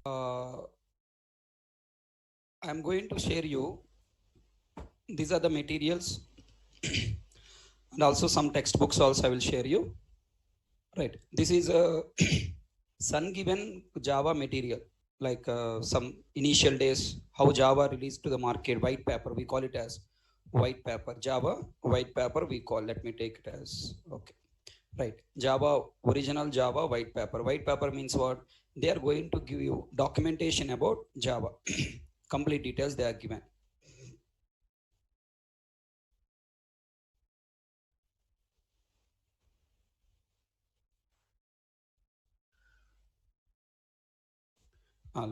uh, I'm going to share you. These are the materials and also some textbooks also I will share you. Right. This is a sun given Java material, like some initial days, how Java released to the market, white paper, we call it as white paper, Java, white paper we call, let me take it as, okay. Right. Java, original Java, white paper. White paper means what? They are going to give you documentation about Java. Complete details they are given.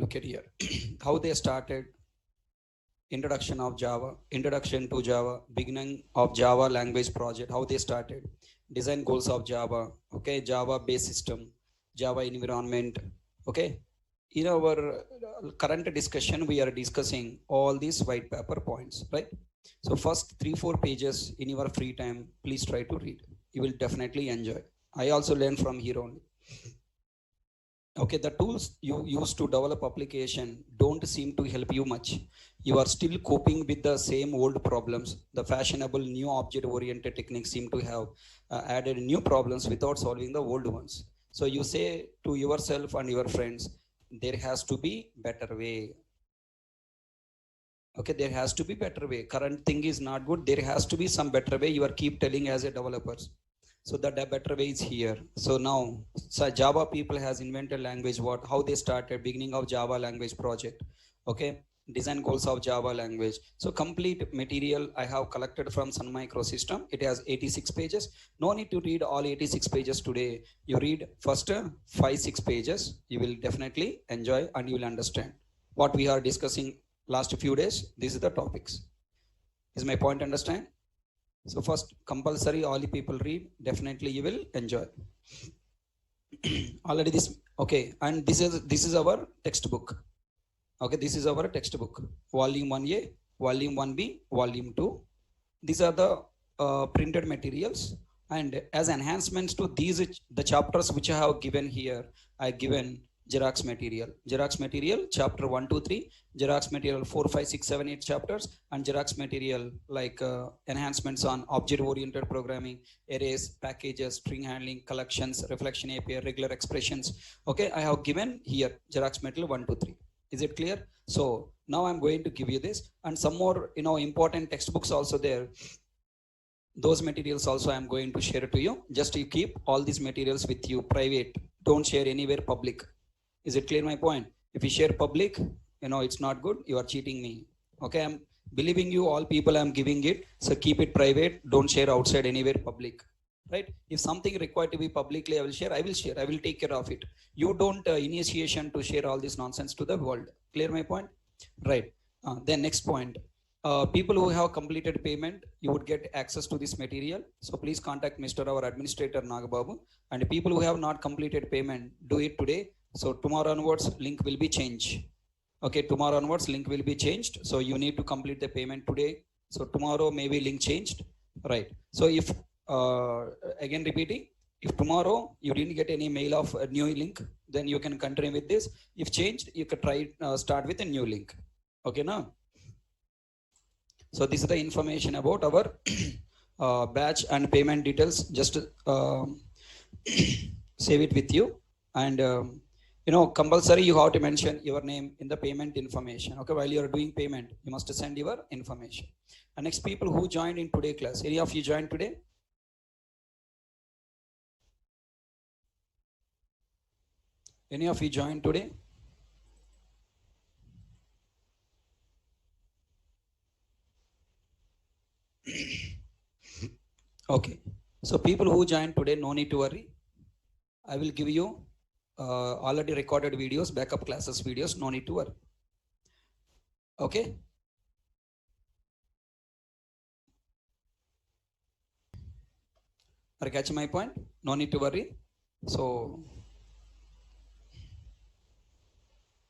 Look at here. How they started, introduction of Java, introduction to Java, beginning of Java language project, how they started, design goals of Java, okay, Java base system, Java environment, okay. In our current discussion, we are discussing all these white paper points, right? So first 3-4 pages in your free time, please try to read. You will definitely enjoy. I also learn from here only. Okay, the tools you use to develop application don't seem to help you much. You are still coping with the same old problems. The fashionable new object oriented techniques seem to have added new problems without solving the old ones. So you say to yourself and your friends, there has to be better way. Okay, there has to be better way. Current thing is not good, there has to be some better way. You are keep telling as a developers. So the better way is here. So now, so Java people has invented language, what, how they started, beginning of Java language project, okay, design goals of Java language. So complete material I have collected from Sun Microsystem. It has 86 pages. No need to read all 86 pages today. You read first 5-6 pages, you will definitely enjoy and you will understand what we are discussing last few days. These are the topics. Is my point understand? So first, compulsory, all the people read, definitely you will enjoy. Already this, okay, and this is our textbook. Okay, this is our textbook. Volume 1A, Volume 1B, Volume 2. These are the printed materials. And as enhancements to these, the chapters which I have given here, I given Xerox material chapter 1 2 3, Xerox material 4 5 6 7 8 chapters, and Xerox material like enhancements on object oriented programming, arrays, packages, string handling, collections, reflection API, regular expressions. Okay, I have given here Xerox material 1 2 3. Is it clear? So now I'm going to give you this and some more important textbooks also there. Those materials also I'm going to share to you. Just you keep all these materials with you private, don't share anywhere public. Is it clear my point? If you share public, it's not good, you are cheating me. Okay, I'm believing you all people, I'm giving it, so keep it private, don't share outside anywhere public, right? If something required to be publicly, I will share, I will take care of it. You don't initiation to share all this nonsense to the world. Clear my point? Right. Then next point, people who have completed payment, you would get access to this material. So please contact Mr. our administrator Nagababu. And people who have not completed payment, do it today. So tomorrow onwards, link will be changed. Okay, tomorrow onwards, link will be changed. So you need to complete the payment today. So tomorrow maybe link changed, right? So if again repeating, if tomorrow you didn't get any mail of a new link, then you can continue with this. If changed, you can try start with a new link. Okay, now. So this is the information about our batch and payment details. Just save it with you. And compulsory you have to mention your name in the payment information. Okay, while you are doing payment, you must send your information. And next, people who joined in today class, any of you joined today? Any of you joined today? Okay, so people who joined today, no need to worry. I will give you already recorded videos, backup classes videos, no need to worry. Okay, are you catching my point? No need to worry. So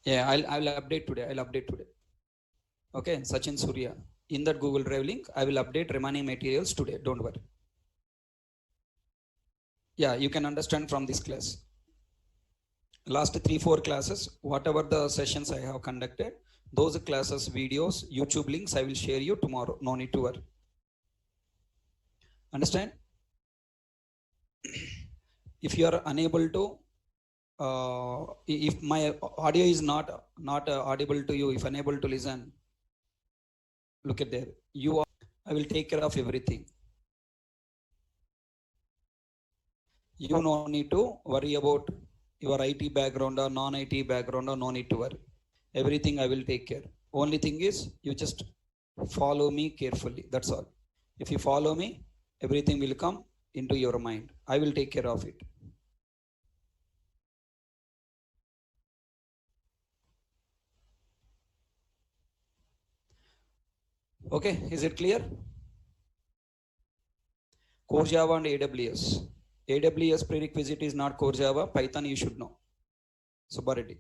yeah, I'll update today. Okay, Sachin Surya, in that Google Drive link, I will update remaining materials today. Don't worry. Yeah, you can understand from this class. last 3-4 classes, whatever the sessions I have conducted, those classes videos, YouTube links I will share you tomorrow. No need to worry. Understand? If you are unable to, if my audio is not audible to you, if unable to listen, look at there. I will take care of everything. You no need to worry about your IT background or non-IT background, or no need to worry. Everything I will take care. Only thing is you just follow me carefully. That's all. If you follow me, everything will come into your mind. I will take care of it. Okay, is it clear? Core Java and AWS. AWS prerequisite is not Core Java. Python you should know. Subbareddy.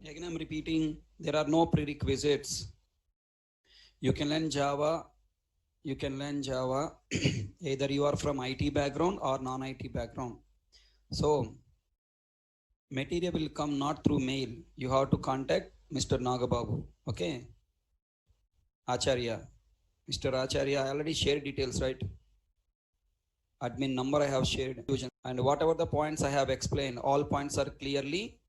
Again, I'm repeating, there are no prerequisites. You can learn Java. You can learn Java either you are from IT background or non-IT background. So material will come not through mail. You have to contact Mr. Nagababu. Okay. Acharya. Mr. Acharya, I already shared details, right? Admin number I have shared. And whatever the points I have explained, all points are clearly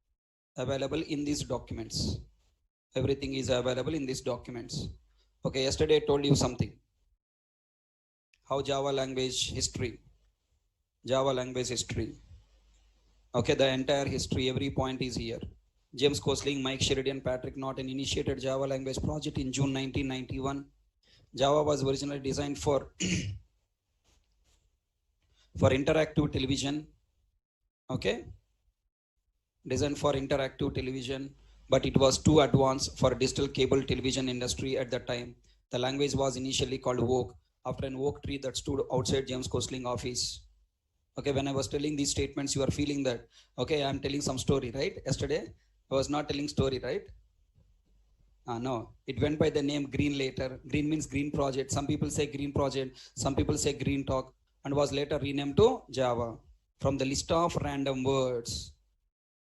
available in these documents. Everything is available in these documents. Okay, yesterday I told you something. How Java language history. Java language history. Okay, the entire history, every point is here. James Kosling, Mike Sheridan, Patrick Norton initiated Java language project in June 1991. Java was originally designed for interactive television. Okay, designed for interactive television, but it was too advanced for digital cable television industry at that time. The language was initially called Oak, after an oak tree that stood outside James Kosling office. Okay, when I was telling these statements, you are feeling that, okay, I'm telling some story, right? Yesterday, I was not telling story, right? No, it went by the name Green later. Green means Green Project. Some people say Green Project, some people say Green Talk, and was later renamed to Java from the list of random words.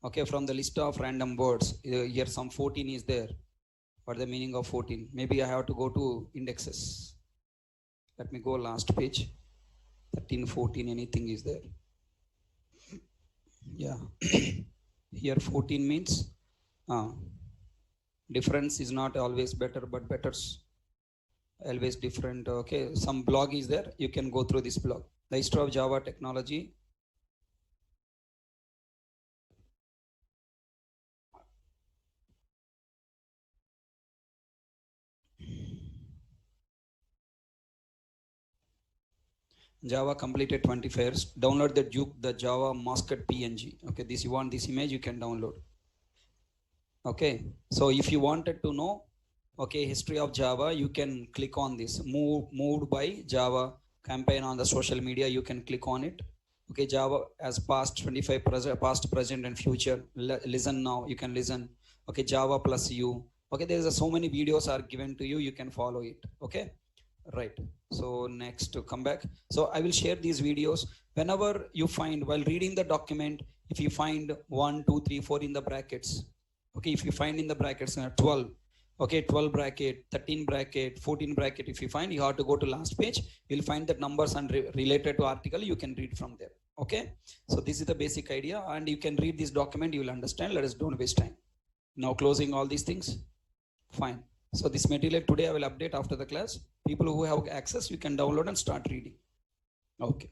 Okay, from the list of random words, here some 14 is there. What the meaning of 14? Maybe I have to go to indexes. Let me go last page. 13, 14, anything is there. Yeah. Here 14 means difference is not always better, but better's always different. Okay, some blog is there. You can go through this blog. The history of Java technology. Java completed 25 Download the Juke, the Java Mascot PNG. Okay, this you want this image, you can download. Okay, so if you wanted to know, okay, history of Java, you can click on this. Moved by Java campaign on the social media. You can click on it. Okay, Java as past 25 past, present, and future. Listen now. You can listen. Okay, Java plus you. Okay, there's so many videos are given to you. You can follow it. Okay. Right. So next to come back. So I will share these videos whenever you find while reading the document. If you find 1, 2, 3, 4 in the brackets. Okay. If you find in the brackets 12. Okay. 12 bracket, 13 bracket, 14 bracket. If you find, you have to go to last page. You'll find that numbers and related to article. You can read from there. Okay. So this is the basic idea, and you can read this document. You will understand. Let us don't waste time. Now closing all these things. Fine. So this material today I will update after the class. People who have access, you can download and start reading. Okay.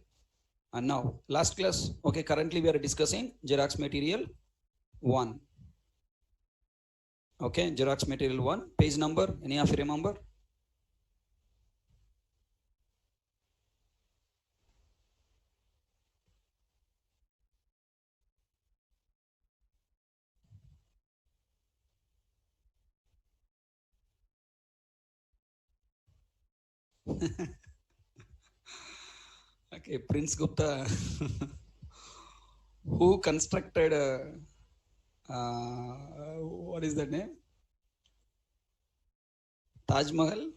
And now last class. Okay. Currently we are discussing Xerox material 1. Okay. Xerox material 1. Page number. Any of you remember? Okay. Prince Gupta. Who constructed what is the name? Taj Mahal.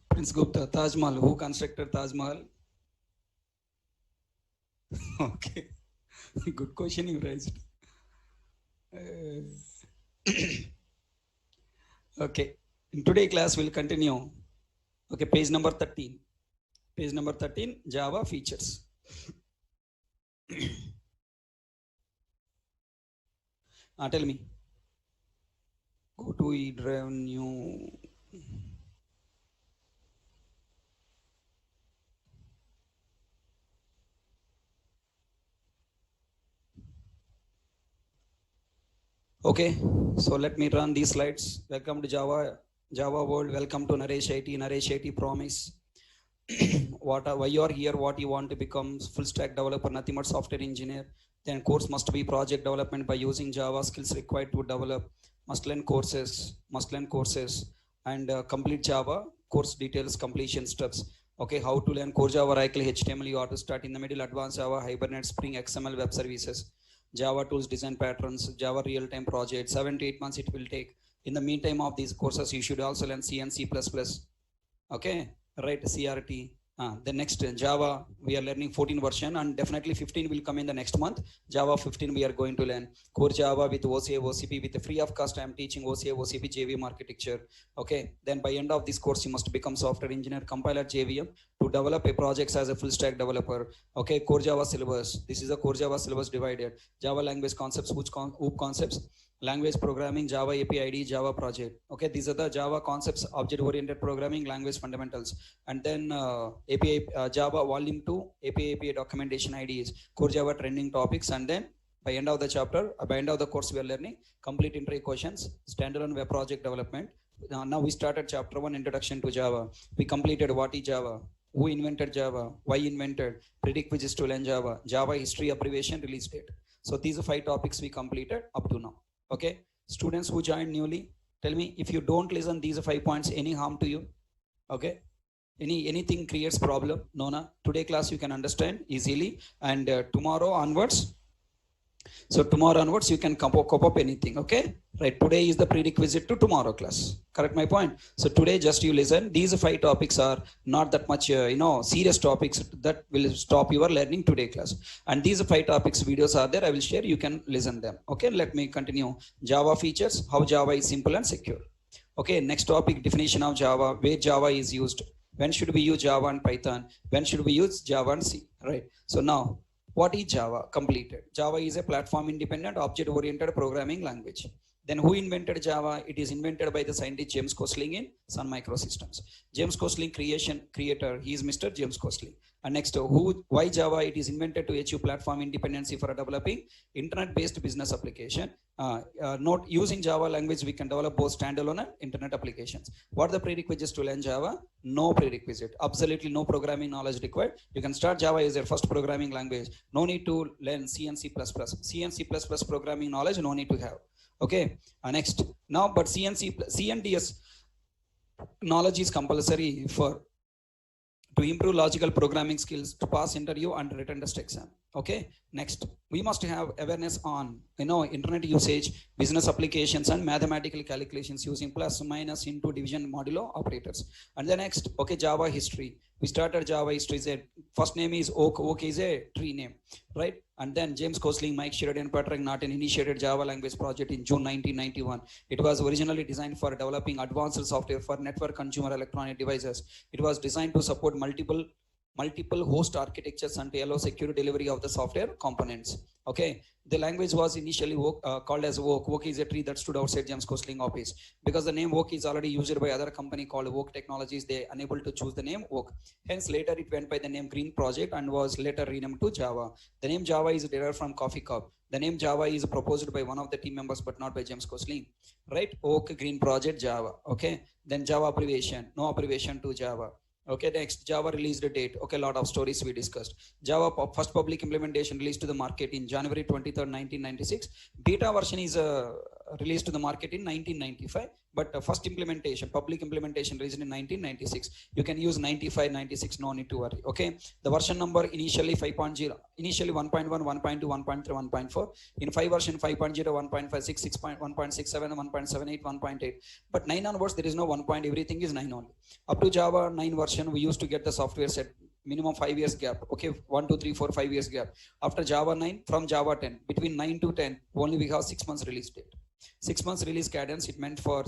Prince Gupta, Taj Mahal. Who constructed Taj Mahal? Okay. Good question you raised. Okay. In today's class, we'll continue. Okay, page number 13. Page number 13, Java features. Tell me. Go to eDrive new. Okay, so let me run these slides. Welcome to Java world. Welcome to Naresh IT. Naresh IT promise. Why you are here, what you want to become, full stack developer, nothing but software engineer. Then course must be project development by using Java, skills required to develop, must learn courses, and complete Java, course details, completion steps. Okay, how to learn core Java, Oracle, HTML, you have to start in the middle, advanced Java, Hibernate, Spring, XML, web services, Java tools, design patterns, Java real-time project, 7 to 8 months it will take. In the meantime of these courses, you should also learn C and C++. Okay, right, CRT. The next Java, we are learning 14 version, and definitely 15 will come in the next month. Java 15 we are going to learn. Core Java with OCA, OCP, with the free of cost I am teaching OCA, OCP, JVM architecture. Okay, then by end of this course, you must become software engineer, compiler JVM to develop a project as a full stack developer. Okay, Core Java syllabus. This is a Core Java syllabus divided. Java language concepts, OOP concepts, language programming, Java API ID, Java project. Okay, these are the Java concepts, object-oriented programming, language fundamentals. And then API, Java volume 2, API documentation IDs, core Java trending topics. And then by end of the chapter, by end of the course, we are learning complete entry questions, standalone web project development. Now we started chapter 1, introduction to Java. We completed what is Java, who invented Java, why invented, prerequisites to learn Java, Java history, abbreviation, release date. So these are 5 topics we completed up to now. Okay, students who joined newly, tell me if you don't listen these 5 points, any harm to you? Okay, anything creates problem? No, na. Today class you can understand easily, and tomorrow onwards. So tomorrow onwards you can cop up anything. Okay, right? Today is the prerequisite to tomorrow class. Correct my point? So today just you listen. These 5 topics are not that much serious topics that will stop your learning today class. And these 5 topics videos are there. I will share. You can listen them. Okay, let me continue. Java features. How Java is simple and secure. Okay, next topic, definition of Java. Where Java is used. When should we use Java and Python? When should we use Java and C? Right. So now, what is Java? Completed. Java is a platform independent object-oriented programming language. Then who invented Java? It is invented by the scientist James Gosling in Sun Microsystems. James Gosling creator, he is Mr. James Gosling. And next, why Java? It is invented to achieve platform independency for developing internet-based business application. Not using Java language, we can develop both standalone and internet applications. What are the prerequisites to learn Java? No prerequisite. Absolutely no programming knowledge required. You can start Java as your first programming language. No need to learn C and C++. C and C++ programming knowledge, no need to have. Okay, next. Now, but C and DS knowledge is compulsory for to improve logical programming skills, to pass interview and written test exam. Okay, next, we must have awareness on internet usage, business applications, and mathematical calculations using plus, minus, into, division, modulo operators. And the next, okay, Java history. We started Java history. First name is Oak. Oak is a tree name, right? And then James Gosling, Mike Sheridan, Patrick Norton initiated Java language project in June 1991. It was originally designed for developing advanced software for network consumer electronic devices. It was designed to support multiple host architectures and to allow secure delivery of the software components. Okay, the language was initially called as Oak. Oak is a tree that stood outside James Gosling office. Because the name Oak is already used by other company called Oak Technologies, they unable to choose the name Oak. Hence later it went by the name Green Project and was later renamed to Java. The name Java is derived from coffee cup. The name Java is proposed by one of the team members but not by James Gosling. Right? Oak, Green Project, Java. Okay. Then Java abbreviation. No abbreviation to Java. Okay, next, Java released date. Okay, lot of stories we discussed. Java first public implementation released to the market in January 23rd, 1996. Beta version is released to the market in 1995, but first implementation, public implementation released in 1996. You can use 95, 96, no need to worry. Okay, the version number initially 5.0, initially 1.1, 1.2, 1.3, 1.4. In 5 version 5.0, 1.56, 1.67, 1.78, 1.8. But 9 onwards there is no 1 point, everything is 9 only. Up to Java 9 version we used to get the software set minimum 5 years gap. Okay, 1 2 3 4 5 years gap. After Java 9, from Java 10, between 9 to 10 only we have 6 months release date. 6 months release cadence, it meant for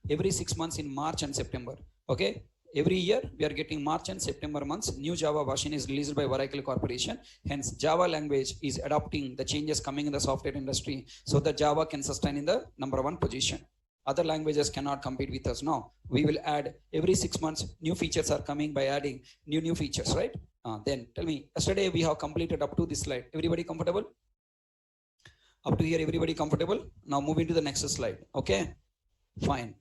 every 6 months in March and September. Okay, every year we are getting March and September months, new Java version is released by Oracle Corporation. Hence Java language is adopting the changes coming in the software industry so that Java can sustain in the number 1 position. Other languages cannot compete with us now. We will add every 6 months, new features are coming by adding new features, right? Then tell me, yesterday we have completed up to this slide. Everybody comfortable? Up to here, everybody comfortable? Now moving to the next slide. Okay, fine.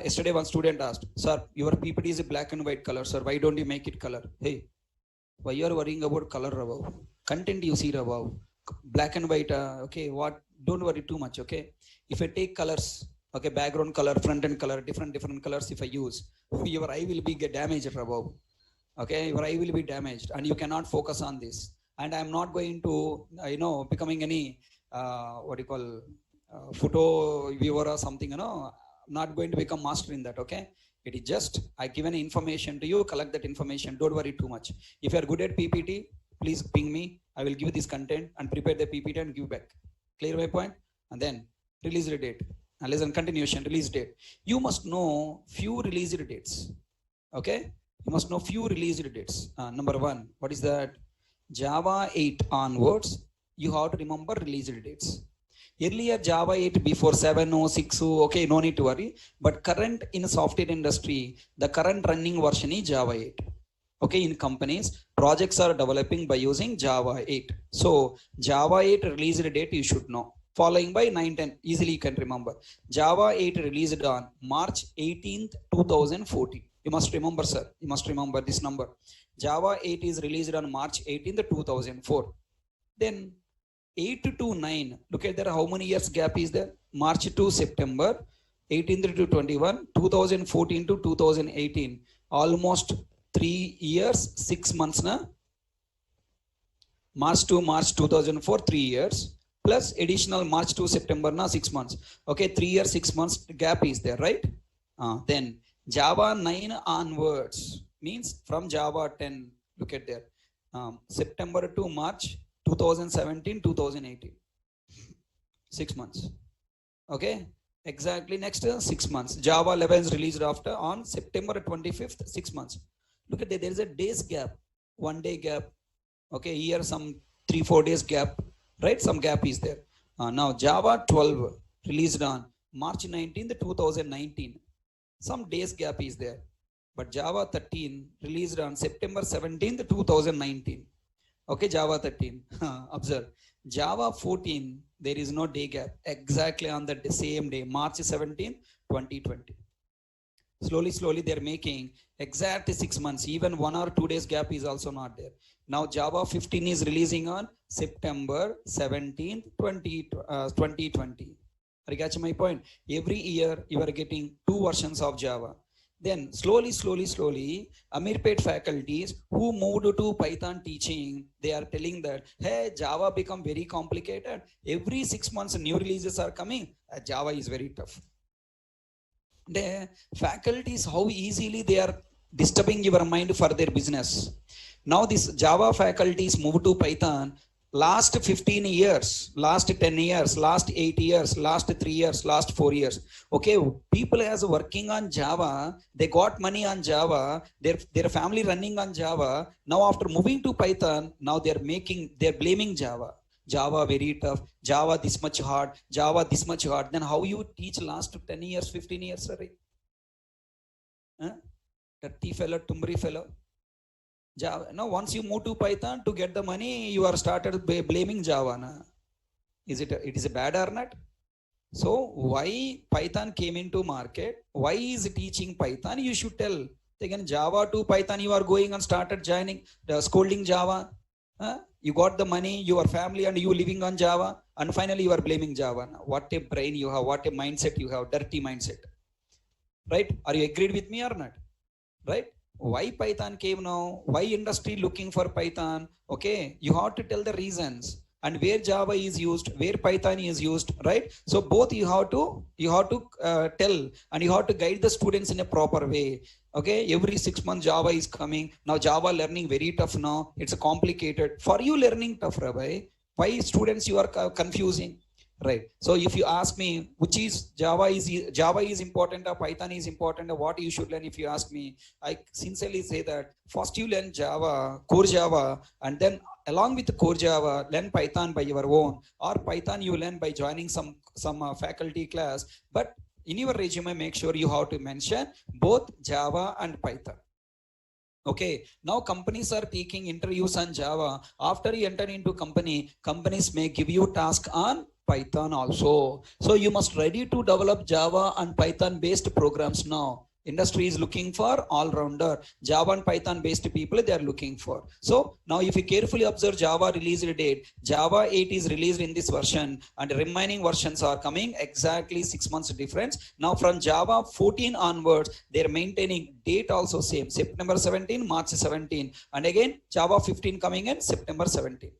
Yesterday one student asked, sir, your PPT is a black and white color, sir. Why don't you make it color? Hey, why you are worrying about color, Rabav? Content you see, Rabav. Black and white, okay, what? Don't worry too much, okay? If I take colors, okay, background color, front end color, different colors if I use, your eye will be get damaged, Rabav. Okay, your eye will be damaged and you cannot focus on this. And I'm not going to, becoming any, what you call, photo viewer or something, not going to become master in that, okay? It is just, I given information to you, collect that information, don't worry too much. If you are good at PPT, please ping me, I will give this content and prepare the PPT and give back. Clear my point? And then release the date. And listen, continuation, release date. You must know few release dates. Okay, you must know few release dates. Number 1, what is that? Java 8 onwards, you have to remember release dates. Earlier Java 8 before 7 or 6, okay, no need to worry. But current in software industry, the current running version is Java 8. Okay, in companies, projects are developing by using Java 8. So Java 8 release date you should know. Following by 9, 10, easily you can remember. Java 8 released on March 18th, 2014. You must remember, sir. You must remember this number. Java 8 is released on March 18th, 2004. Then 8 to 9, look at there, how many years gap is there? March to September, 18th to 21, 2014 to 2018. Almost 3 years, 6 months, na? March to March 2004, 3 years. Plus additional March to September, na 6 months. Okay, 3 years, 6 months gap is there, right? Then Java 9 onwards means from Java 10, look at there. September to March 2017, 2018. 6 months. Okay, exactly next 6 months. Java 11 is released after on September 25th, 6 months. Look at there is a days gap, 1 day gap. Okay, here some 3-4 days gap. Right, some gap is there. Now Java 12 released on March 19th, 2019. Some days gap is there. But Java 13 released on September 17th, 2019. Okay, Java 13. Observe. Java 14, there is no day gap. Exactly on the same day, March 17th, 2020. Slowly they are making exact 6 months. Even 1 or 2 days gap is also not there. Now Java 15 is releasing on September 17th, 2020. Are you catching my point? Every year you are getting 2 versions of Java. Then slowly, Amirpet faculties who moved to Python teaching, they are telling that, hey, Java become very complicated. Every 6 months new releases are coming. Java is very tough. The faculties, how easily they are disturbing your mind for their business. Now this Java faculties move to Python last 15 years, last 10 years, last 8 years, last 3 years, last 4 years. Okay, people as working on Java, they got money on Java, their family running on Java. Now after moving to Python, now they're blaming Java. Java very tough, Java this much hard, Java this much hard. Then how you teach last 10 years, 15 years, sorry? Dirty fellow, tumbri fellow. Java. Now once you move to Python to get the money, you are started blaming Java. Na? It is a bad or not? So why Python came into market? Why is teaching Python? You should tell. Again, Java to Python, you are going and started joining, scolding Java. You got the money, your family, and you living on Java, and finally you are blaming Java. What a brain you have, what a mindset you have, dirty mindset. Right? Are you agreed with me or not? Right? Why Python came now? Why industry looking for Python? Okay, you have to tell the reasons and where Java is used, where Python is used, right? So both you have to tell, and you have to guide the students in a proper way. Okay, every 6 months Java is coming now. Java learning very tough now. It's complicated for you. Learning tough, Rabbi. Why students you are confusing? Right. So if you ask me which is Java is important or Python is important or what you should learn, if you ask me, I sincerely say that first you learn Java, core Java, and then along with the core Java, learn Python by your own, or Python you learn by joining some faculty class. But in your resume, make sure you have to mention both Java and Python. Okay, now companies are taking interviews on Java. After you enter into company, companies may give you task on Python also. So you must ready to develop Java and Python based programs now. Industry is looking for all-rounder. Java and Python based people they are looking for. So now if you carefully observe Java release date, Java 8 is released in this version and remaining versions are coming exactly 6 months difference. Now from Java 14 onwards, they're maintaining date also same, September 17, March 17, and again Java 15 coming in September 17.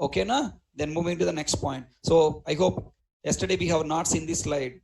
Okay, na? Then moving to the next point. So I hope yesterday we have not seen this slide.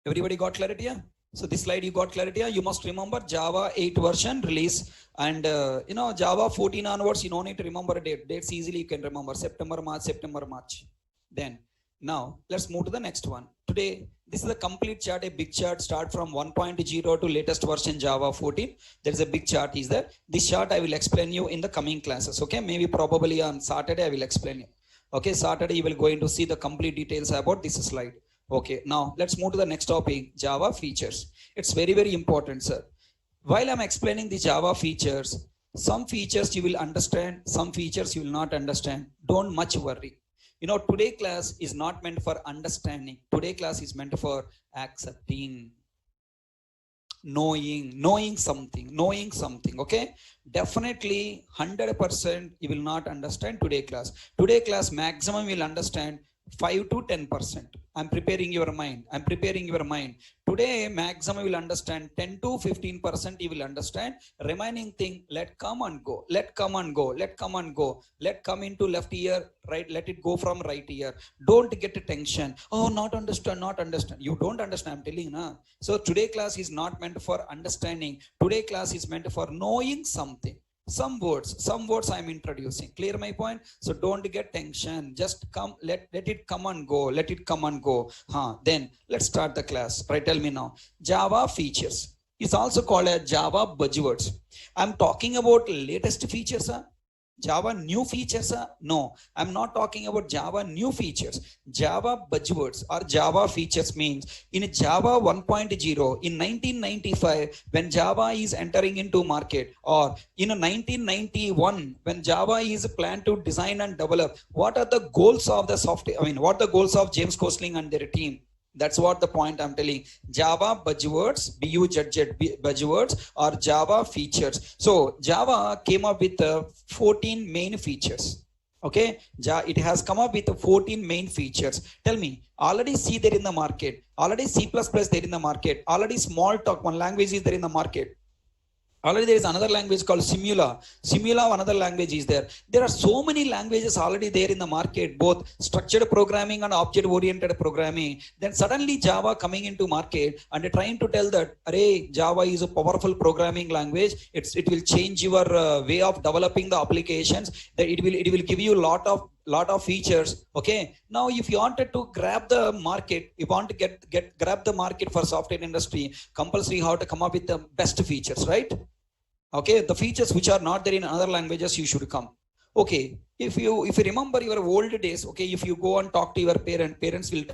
Everybody got clarity? Yeah? So this slide you got clarity? Yeah? You must remember Java 8 version release, and Java 14 onwards you don't need to remember date. Dates easily you can remember, September, March. Then now let's move to the next one. Today this is a complete chart, a big chart, start from 1.0 to latest version Java 14. There is a big chart is there. This chart I will explain you in the coming classes. Okay, maybe probably on Saturday I will explain you. Okay, Saturday you will going to see the complete details about this slide. Okay, now let's move to the next topic, Java features. It's very, very important, sir. While I'm explaining the Java features, some features you will understand, some features you will not understand. Don't much worry. Today class is not meant for understanding. Today class is meant for accepting, knowing something. Okay, definitely 100% you will not understand today class maximum will understand 5 to 10%. I'm preparing your mind today. Maximum will understand 10 to 15% you will understand. Remaining thing, let come and go, let come into left ear, right, let it go from right ear. Don't get tension. Oh, not understand, you don't understand, I'm telling you now. So today class is not meant for understanding. Today class is meant for knowing something. Some words I'm introducing. Clear my point? So don't get tension. Just come, let it come and go. Let it come and go. Then let's start the class. Right, tell me now. Java features. It's also called as Java buzzwords. I'm talking about latest features. Java new features? No, I'm not talking about Java new features. Java buzzwords or Java features means in Java 1.0 in 1995 when Java is entering into market, or in 1991 when Java is planned to design and develop, what are the goals of the software? I mean, what are the goals of James Gosling and their team? That's what the point I'm telling. Java buzzwords, buzzwords or Java features. So Java came up with 14 main features. Okay, it has come up with 14 main features. Tell me, already C there in the market, already C++ there in the market, already Smalltalk, one language is there in the market. Already there is another language called Simula, another language is there. There are so many languages already there in the market, both structured programming and object oriented programming. Then suddenly Java coming into market and trying to tell that, array, Java is a powerful programming language. It will change your way of developing the applications. That it will give you lot of features. Okay, now if you wanted to grab the market, you want to grab the market for software industry, compulsory how to come up with the best features, right? Okay, the features which are not there in other languages you should come. Okay, if you remember your old days, okay, if you go and talk to your parents will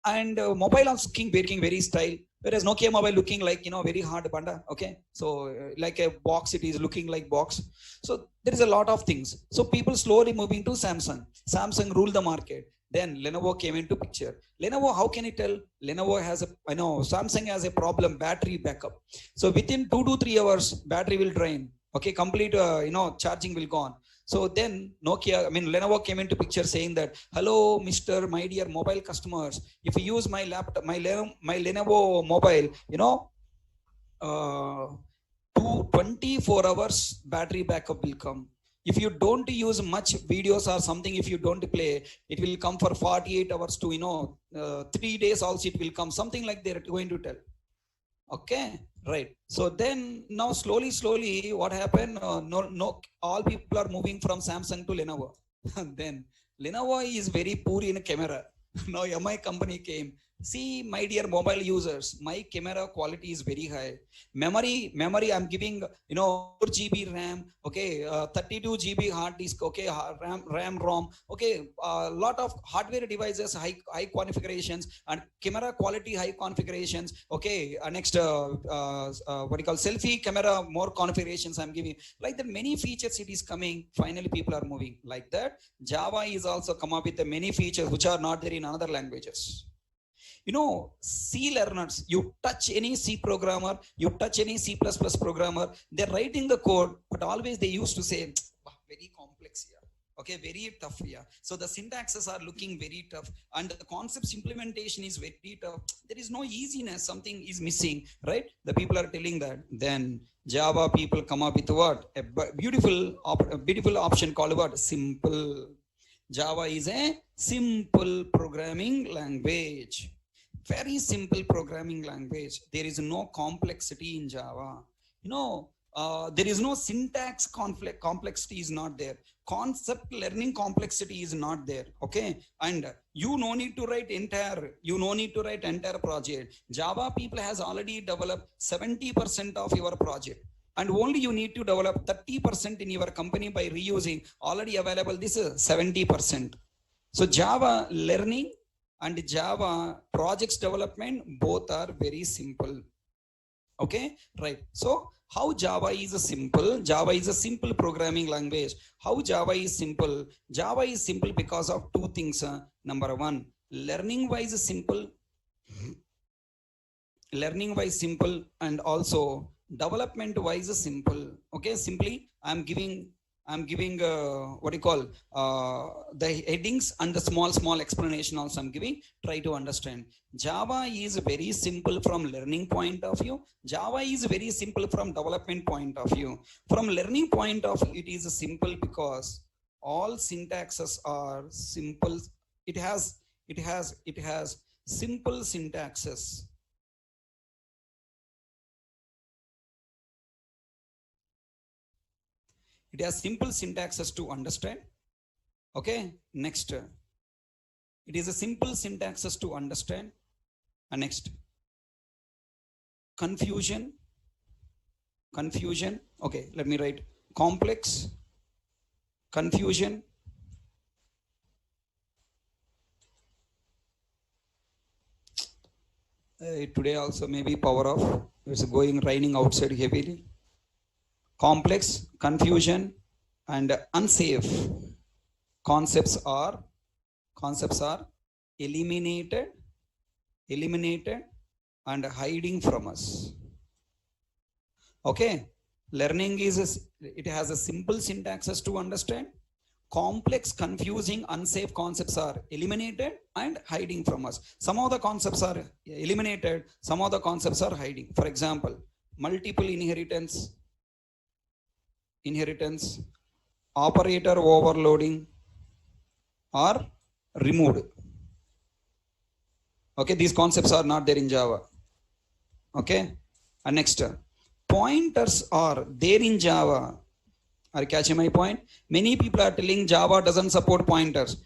and mobile also looking very style, whereas Nokia mobile looking like, very hard panda. Okay, so like a box, it is looking like box. So there is a lot of things. So people slowly moving to Samsung ruled the market. Then Lenovo came into picture. Lenovo, how can you tell? Lenovo has Samsung has a problem, battery backup. So within 2 to 3 hours battery will drain. Okay, complete charging will go on. So then Lenovo came into picture saying that, hello, Mr. My dear mobile customers, if you use my laptop, my Lenovo mobile, uh, 24 hours battery backup will come. If you don't use much videos or something, if you don't play, it will come for 48 hours to 3 days also it will come, something like they're going to tell. Okay, right. So then now slowly what happened? No, all people are moving from Samsung to Lenovo. Then Lenovo is very poor in camera. Now MI company came. See, my dear mobile users, my camera quality is very high. Memory I'm giving 4 GB RAM. Okay, 32 GB hard disk. Okay, RAM ROM. Okay, a lot of hardware devices, high configurations, and camera quality high configurations. Okay, next what you call selfie camera, more configurations I'm giving. Like that, many features it is coming. Finally people are moving like that. Java is also come up with the many features which are not there in another languages. C learners, you touch any C programmer, you touch any C++ programmer, they're writing the code, but always they used to say, very complex here. Okay, very tough here. So the syntaxes are looking very tough, and the concepts implementation is very tough. There is no easiness, something is missing, right? The people are telling that. Then Java people come up with what? A beautiful option called what? Simple. Java is a simple programming language. Very simple programming language. There is no complexity in Java. There is no syntax complexity is not there. Concept learning complexity is not there. Okay, and you no need to write entire project. Java people has already developed 70% of your project, and only you need to develop 30% in your company by reusing already available this 70%. So Java learning and Java projects development both are very simple. Okay, right. So how Java is a simple programming language. How Java is simple? Java is simple because of two things. Number one, learning wise simple, and also development wise simple. Okay, simply I'm giving what you call the headings and the small explanation also I'm giving. Try to understand. Java is very simple from learning point of view. Java is very simple from development point of view. From learning point of view, it is simple because all syntaxes are simple. It has simple syntaxes. It has simple syntaxes to understand. Okay, next, it is a simple syntaxes to understand. And next, confusion. Okay, let me write complex, confusion, today also maybe power off, it's going raining outside heavily. Complex, confusion, and unsafe concepts are eliminated and hiding from us. Okay, learning it has a simple syntaxes to understand. Complex, confusing, unsafe concepts are eliminated and hiding from us. Some of the concepts are eliminated, some of the concepts are hiding. For example, multiple inheritance, operator overloading are removed. Okay, these concepts are not there in Java. Okay, and next, pointers are there in Java. Are you catching my point? Many people are telling Java doesn't support pointers.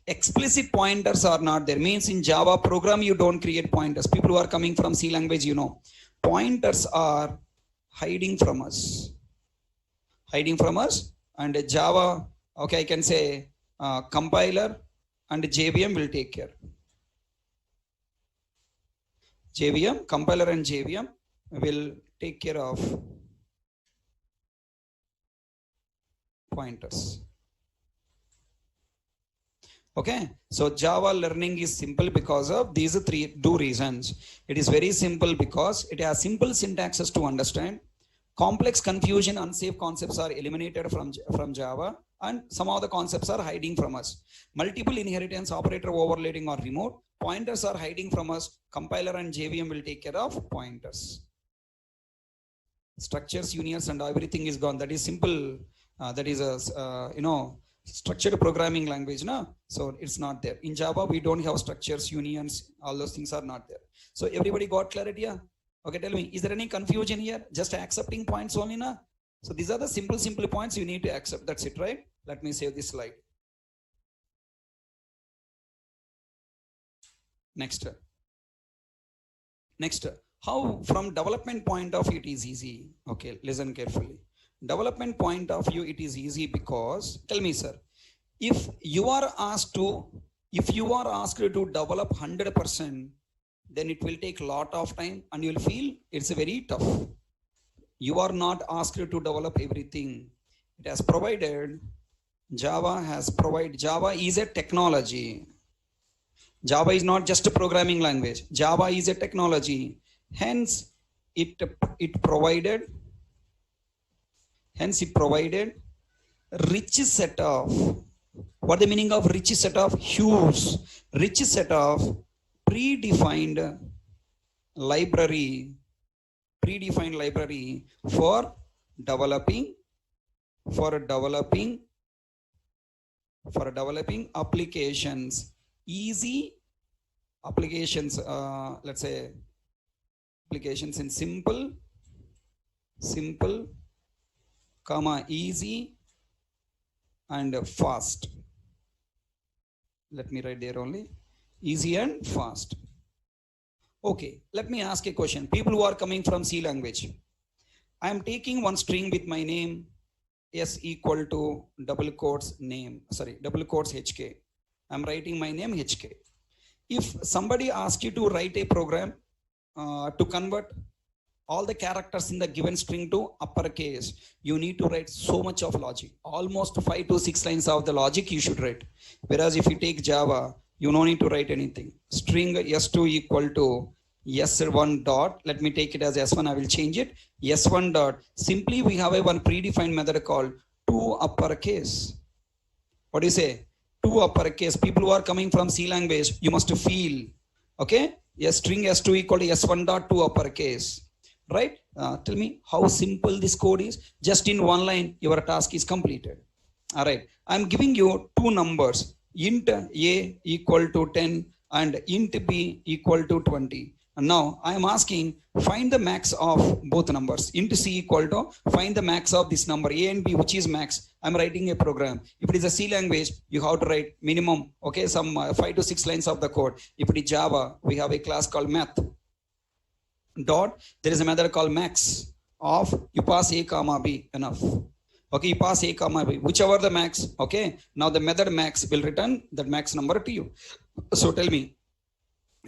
Explicit pointers are not there. Means in Java program you don't create pointers. People who are coming from C language, pointers are hiding from us. And Java, okay, I can say compiler and JVM will take care. JVM, compiler and JVM will take care of pointers. Okay, so Java learning is simple because of these two reasons. It is very simple because it has simple syntaxes to understand. Complex confusion, unsafe concepts are eliminated from Java, and some of the concepts are hiding from us. Multiple inheritance, operator overloading are removed. Pointers are hiding from us. Compiler and JVM will take care of pointers. Structures, unions, and everything is gone. That is simple. That is a structured programming language, no? So it's not there. In Java, we don't have structures, unions, all those things are not there. So everybody got clarity? Yeah? Okay, tell me, is there any confusion here? Just accepting points only, na? So these are the simple points you need to accept. That's it, right? Let me save this slide. Next, how from development point of view it is easy. Okay, listen carefully. Development point of view it is easy because, tell me sir, if you are asked to develop 100%, then it will take a lot of time and you will feel it's very tough. You are not asked to develop everything. It has provided, Java is a technology. Java is not just a programming language. Java is a technology. Hence, it provided rich set of, what the meaning of rich set of? Huge, rich set of predefined library for developing applications, easy applications, let's say applications in simple, comma, easy and fast. Let me write there only, easy and fast. Okay, let me ask a question. People who are coming from C language, I am taking one string with my name S equal to double quotes HK. I'm writing my name HK. If somebody asks you to write a program to convert all the characters in the given string to uppercase, you need to write so much of logic. Almost 5 to 6 lines of the logic you should write. Whereas if you take Java, you don't need to write anything. String S2 equal to S1 dot, let me take it as S1, I will change it. S1 dot, simply we have a one predefined method called to uppercase. What do you say? To uppercase. People who are coming from C language, you must feel, okay? Yes, string S2 equal to S1 dot to uppercase, right? Tell me how simple this code is. Just in one line, your task is completed. All right, I'm giving you two numbers, int A equal to 10 and int B equal to 20. And now I am asking, find the max of both numbers. Int C equal to, find the max of this number A and B, which is max. I'm writing a program. If it is a C language, you have to write minimum, okay, some 5 to 6 lines of the code. If it is Java, we have a class called math. Dot, there is a method called max of, you pass A comma B, enough. Okay, you pass A comma B, whichever the max, okay. Now the method max will return that max number to you. So tell me,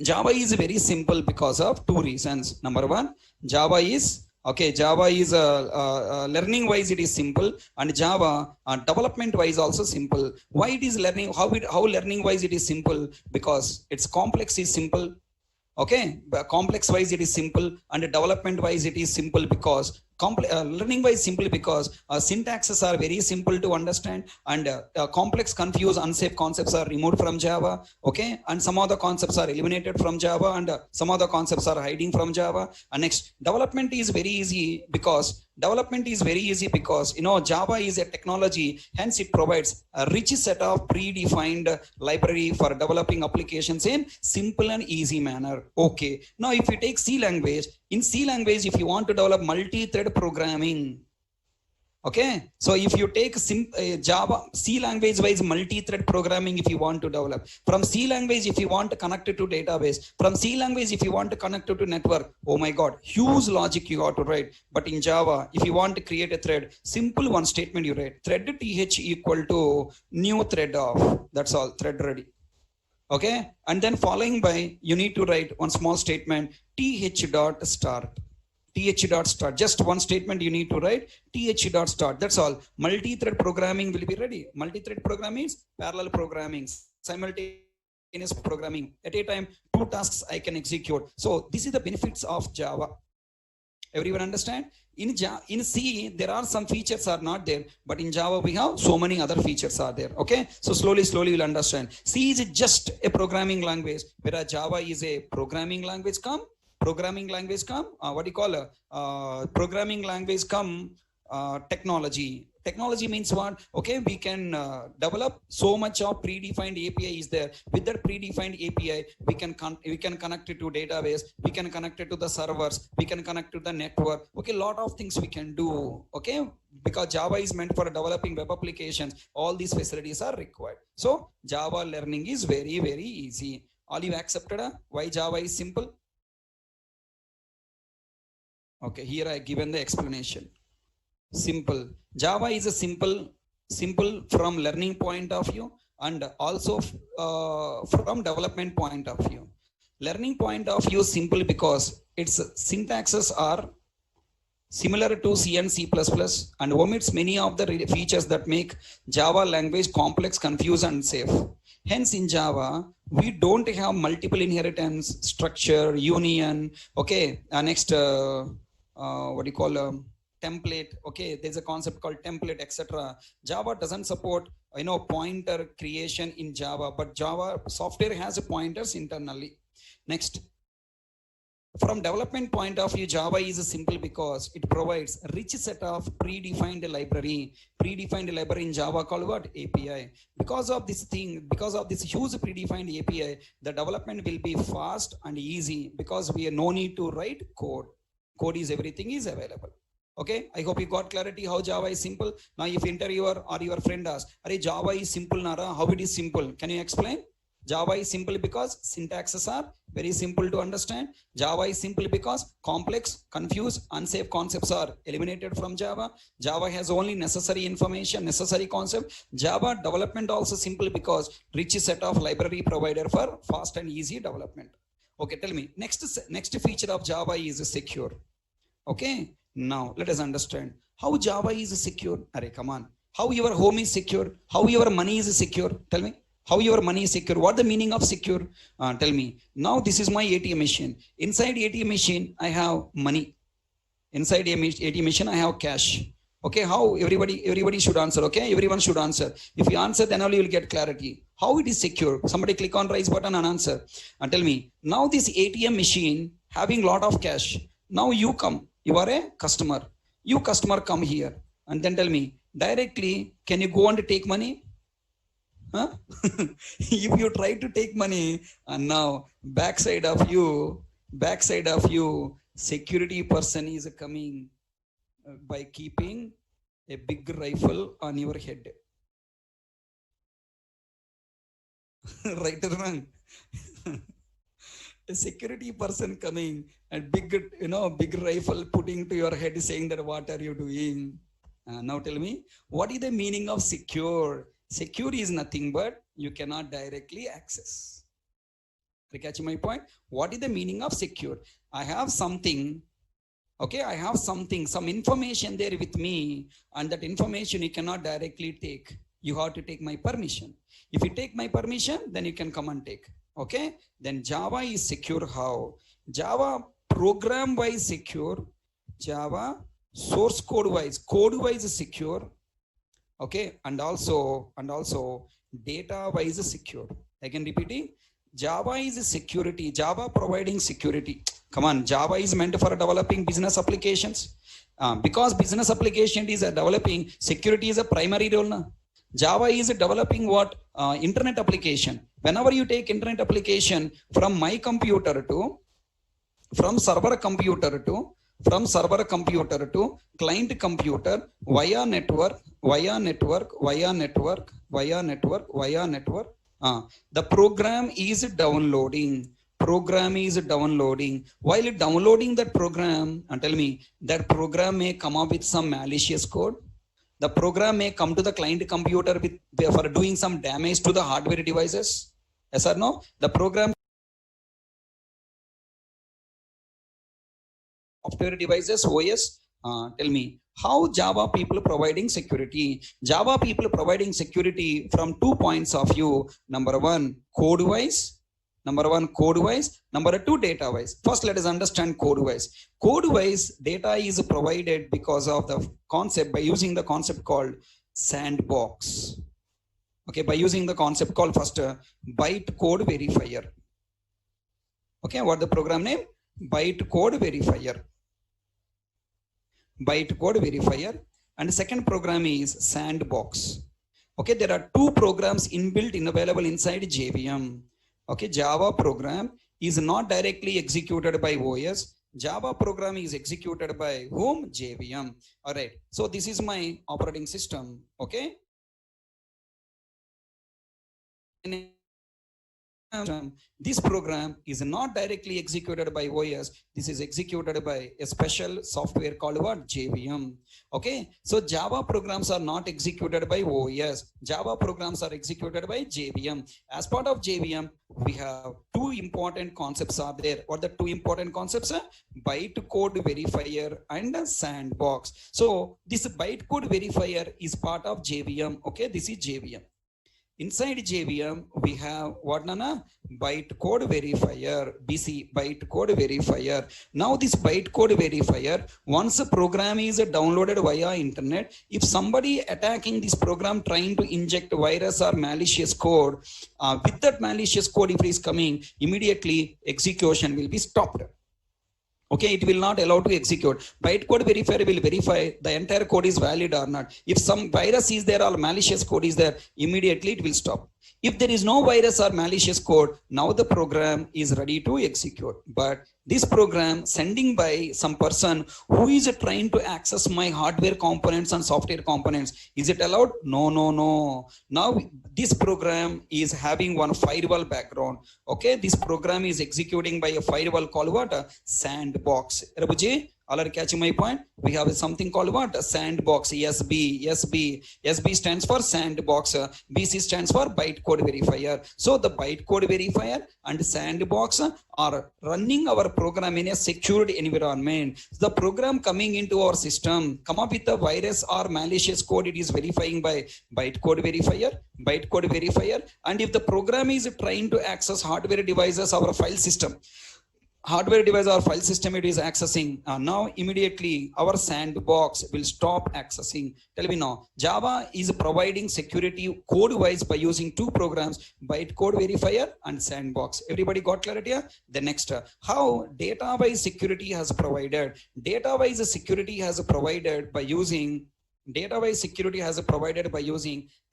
Java is very simple because of two reasons. Number one, Java is learning wise it is simple, and Java development wise also simple. Why it is learning, how learning wise it is simple? Because its complex is simple. Okay, but complex wise it is simple, and development wise it is simple because learning wise simply because syntaxes are very simple to understand, and complex, confused, unsafe concepts are removed from Java. Okay, and some of the concepts are eliminated from Java, and some of the concepts are hiding from Java. And next, development is very easy because Java is a technology, hence it provides a rich set of predefined library for developing applications in simple and easy manner. Okay, now if you take C language, in C language, if you want to develop multi-thread programming, okay, so if you take Java, C language wise multi-thread programming, if you want to develop from C language, if you want to connect it to database, from C language, if you want to connect it to network, oh my God, huge logic you got to write. But in Java, if you want to create a thread, simple one statement you write, thread th equal to new thread of, that's all, thread ready. Okay, and then following by, you need to write one small statement, th dot start. Th dot start, just one statement you need to write, th dot start, that's all. Multi-thread programming will be ready. Multi-thread programming is parallel programming, simultaneous programming. At a time, 2 tasks I can execute. So this is the benefits of Java. Everyone understand? In C, there are some features are not there, but in Java we have so many other features are there. Okay, so slowly you'll understand. C is just a programming language, whereas Java is a programming language come what do you call programming language come technology. Technology means what? Okay, we can develop so much of predefined API is there. With that predefined API, we can connect it to database, we can connect it to the servers, we can connect to the network. Okay, lot of things we can do. Okay, because Java is meant for developing web applications, all these facilities are required. So Java learning is very, very easy. All you accepted? Why Java is simple? Okay, here I given the explanation. Simple. Java is a simple from learning point of view, and also from development point of view. Learning point of view simple because its syntaxes are similar to C and C++ and omits many of the features that make Java language complex, confused, and safe. Hence, in Java, we don't have multiple inheritance, structure, union. Okay, next, what do you call template? Okay, there's a concept called template, etc. Java doesn't support pointer creation in Java, but Java software has pointers internally. Next, from development point of view, Java is simple because it provides a rich set of predefined library in Java called what? API. Because of this huge predefined API, the development will be fast and easy because we have no need to write code. Everything is available. Okay, I hope you got clarity how Java is simple. Now if interviewer or your friend asks, "Arey, Java is simple, Nara, how it is simple?" Can you explain? Java is simple because syntaxes are very simple to understand. Java is simple because complex, confused, unsafe concepts are eliminated from Java. Java has only necessary information, necessary concept. Java development also simple because rich set of library provider for fast and easy development. Okay, tell me, next feature of Java is secure. Okay, now let us understand how Java is secure. Arey, come on. How your home is secure? How your money is secure? Tell me. How your money is secure? What the meaning of secure? Tell me. Now this is my ATM machine. Inside ATM machine, I have money. Inside ATM machine, I have cash. Okay, how? Everybody should answer. Okay, everyone should answer. If you answer, then only you will get clarity. How it is secure? Somebody click on raise button and answer. And tell me. Now this ATM machine having lot of cash. Now you come. You are a customer. You customer come here and then tell me directly, can you go and take money? Huh? If you try to take money, and now backside of you, security person is coming by keeping a big rifle on your head. Right or wrong? A security person coming and big rifle putting to your head saying that what are you doing? Now tell me, what is the meaning of secure? Secure is nothing but you cannot directly access. Are you catching my point? What is the meaning of secure? I have something, okay, I have something, some information there with me, and that information you cannot directly take. You have to take my permission. If you take my permission, then you can come and take. Okay, then Java is secure. How? Java program wise secure, Java source code wise secure. Okay, and also data wise secure. Again repeating, Java is security. Java providing security. Come on, Java is meant for developing business applications. Because business application is developing, security is a primary role. Na? Java is developing what? Internet application. Whenever you take internet application from my computer to, from server computer to client computer via network. The program is downloading. While downloading that program, and tell me, that program may come up with some malicious code. The program may come to the client computer for doing some damage to the hardware devices. Yes or no? The program software devices, OS. Tell me, how Java people providing security? Java people providing security from 2 points of view. Number one, code wise. Number one, code wise. Number two, data wise. First, let us understand code wise. Code wise, data is provided because of the concept, by using the concept called sandbox. Okay, by using the concept called first bytecode verifier. Okay, what the program name? Bytecode verifier. Bytecode verifier. And the second program is sandbox. Okay, there are two programs inbuilt in available inside JVM. Okay, Java program is not directly executed by OS. Java program is executed by whom? JVM. All right. So this is my operating system. Okay. This program is not directly executed by OS. This is executed by a special software called what? JVM. Okay. So Java programs are not executed by OS. Java programs are executed by JVM. As part of JVM, we have two important concepts are there. What are the two important concepts? Bytecode verifier and sandbox. So this bytecode verifier is part of JVM. Okay. This is JVM. Inside JVM, we have what, Nana? Bytecode verifier, BC, bytecode verifier. Now this bytecode verifier, once a program is downloaded via internet, if somebody attacking this program trying to inject virus or malicious code, with that malicious code, if it is coming, immediately execution will be stopped. Okay, it will not allow to execute. Bytecode verifier will verify the entire code is valid or not. If some virus is there or malicious code is there, immediately it will stop. If there is no virus or malicious code, now the program is ready to execute. But this program sending by some person who is trying to access my hardware components and software components, is it allowed? No, no, no. Now this program is having one firewall background. Okay, this program is executing by a firewall called what? Sandbox. Rabuji, all are catching my point? We have something called what? Sandbox. SB stands for sandbox. BC stands for bytecode verifier. So the bytecode verifier and sandbox are running our program in a secured environment. The program coming into our system, come up with a virus or malicious code, it is verifying by bytecode verifier. And if the program is trying to access hardware devices, our file system, hardware device or file system it is accessing, now immediately our sandbox will stop accessing. Tell me now, Java is providing security code wise by using two programs, bytecode verifier and sandbox. Everybody got clarity here? The next, how data wise security has provided. Data wise security has provided by using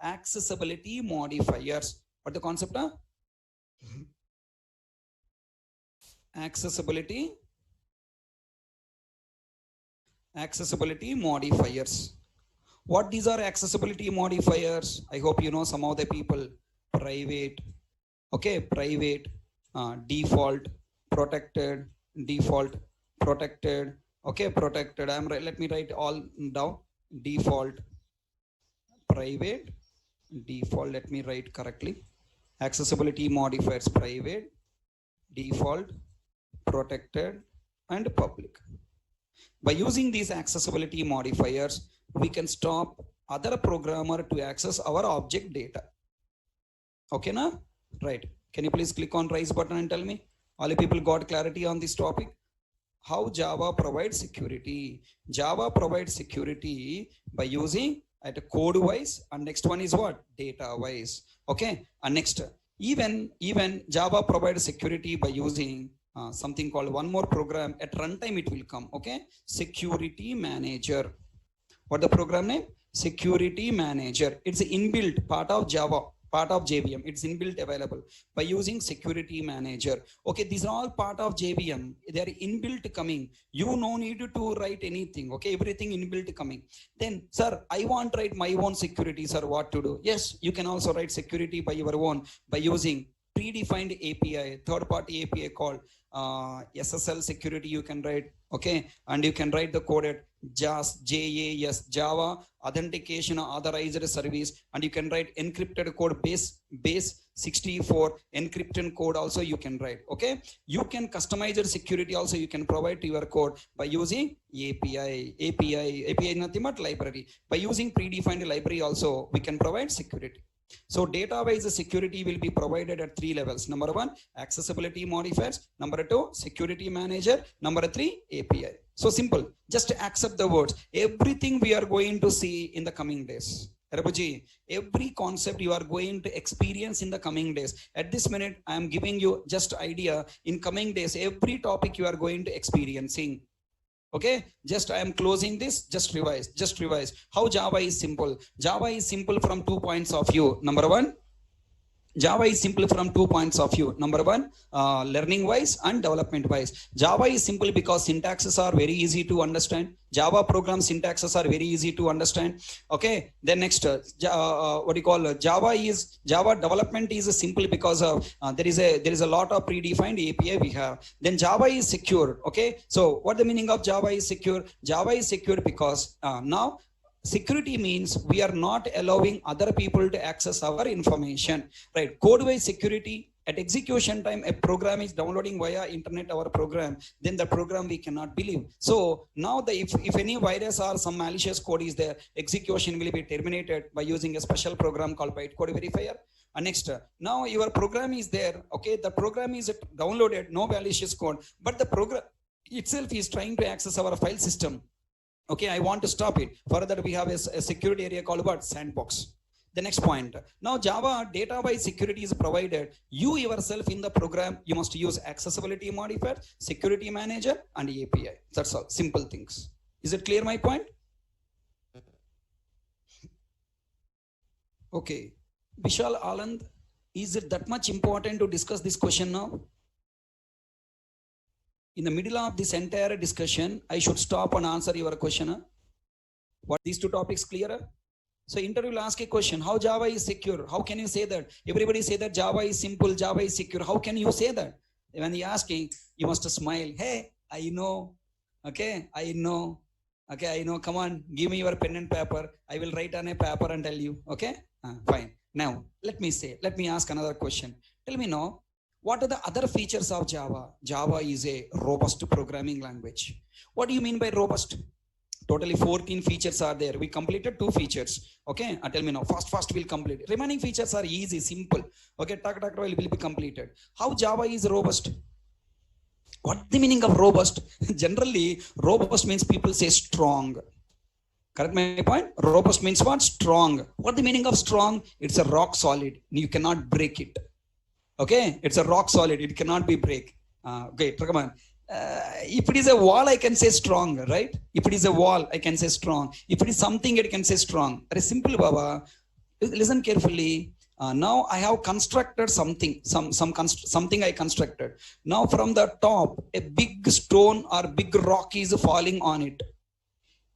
accessibility modifiers. What the concept? Accessibility modifiers. What these are accessibility modifiers? I hope you know some of the people. Private, okay, private, default, protected, okay, protected. Let me write all down. Default, private, default. Let me write correctly. Accessibility modifiers: private, default, protected, and public. By using these accessibility modifiers, we can stop other programmer to access our object data. Okay, na? Right. Can you please click on raise button and tell me? All you people got clarity on this topic? How Java provides security? Java provides security by using at a code wise, and next one is what? Data wise. Okay, and next, even Java provides security by using something called one more program at runtime it will come. Okay, security manager. What the program name? Security manager. It's an inbuilt part of Java, part of JVM. It's inbuilt available by using security manager. Okay, these are all part of JVM. They are inbuilt coming. You no need to write anything. Okay, everything inbuilt coming. Then, sir, I want to write my own security, sir. What to do? Yes, you can also write security by your own by using predefined API, third party API called SSL security you can write, okay, and you can write the code at JAS, Java Authentication Authorized Service, and you can write encrypted code base 64 encryption code also you can write, okay. You can customize your security also you can provide to your code by using API nothing but library. By using predefined library also we can provide security. So data-wise security will be provided at 3 levels. Number 1, accessibility modifiers. Number 2, security manager. Number 3, API. So simple. Just accept the words. Everything we are going to see in the coming days. Rabuji, every concept you are going to experience in the coming days. At this minute, I am giving you just idea. In coming days, every topic you are going to experiencing. Okay, just I am closing this, just revise. How Java is simple? Java is simple from 2 points of view. Number 1, Java is simple from 2 points of view. Number 1, learning wise and development wise. Java is simple because syntaxes are very easy to understand. Java program syntaxes are very easy to understand. Okay, then next, what do you call Java development is simple because of there is a lot of predefined API we have. Then Java is secure. Okay, so what the meaning of Java is secure? Java is secure because now security means we are not allowing other people to access our information, right? Code-wise security, at execution time, a program is downloading via internet our program, then the program we cannot believe. So now if any virus or some malicious code is there, execution will be terminated by using a special program called bytecode verifier. And next, now your program is there, okay, the program is downloaded, no malicious code, but the program itself is trying to access our file system. Okay, I want to stop it. For that, we have a security area called what? Sandbox. The next point. Now, Java data-wise security is provided. You yourself in the program, you must use accessibility modifier, security manager, and API. That's all. Simple things. Is it clear my point? Okay. Vishal Anand, is it that much important to discuss this question now? In the middle of this entire discussion, I should stop and answer your question. What these 2 topics clearer? So interview will ask a question, how Java is secure? How can you say that? Everybody say that Java is simple, Java is secure. How can you say that? When he asking, you must smile. Hey, I know. Okay, I know. Okay, I know. Come on, give me your pen and paper. I will write on a paper and tell you. Okay, fine. Now, let me ask another question. Tell me now, what are the other features of Java? Java is a robust programming language. What do you mean by robust? Totally 14 features are there. We completed 2 features. Okay, tell me now. Fast we'll complete. Remaining features are easy, simple. Okay, tak will be completed. How Java is robust? What the meaning of robust? Generally, robust means people say strong. Correct my point? Robust means what? Strong. What the meaning of strong? It's a rock solid. You cannot break it. Okay, it's a rock solid. It cannot be break. Okay, come on. If it is a wall, I can say strong, right? If it is a wall, I can say strong. If it is something, it can say strong. Very simple, Baba. Listen carefully. Now I have constructed something. Something I constructed. Now from the top, a big stone or big rock is falling on it.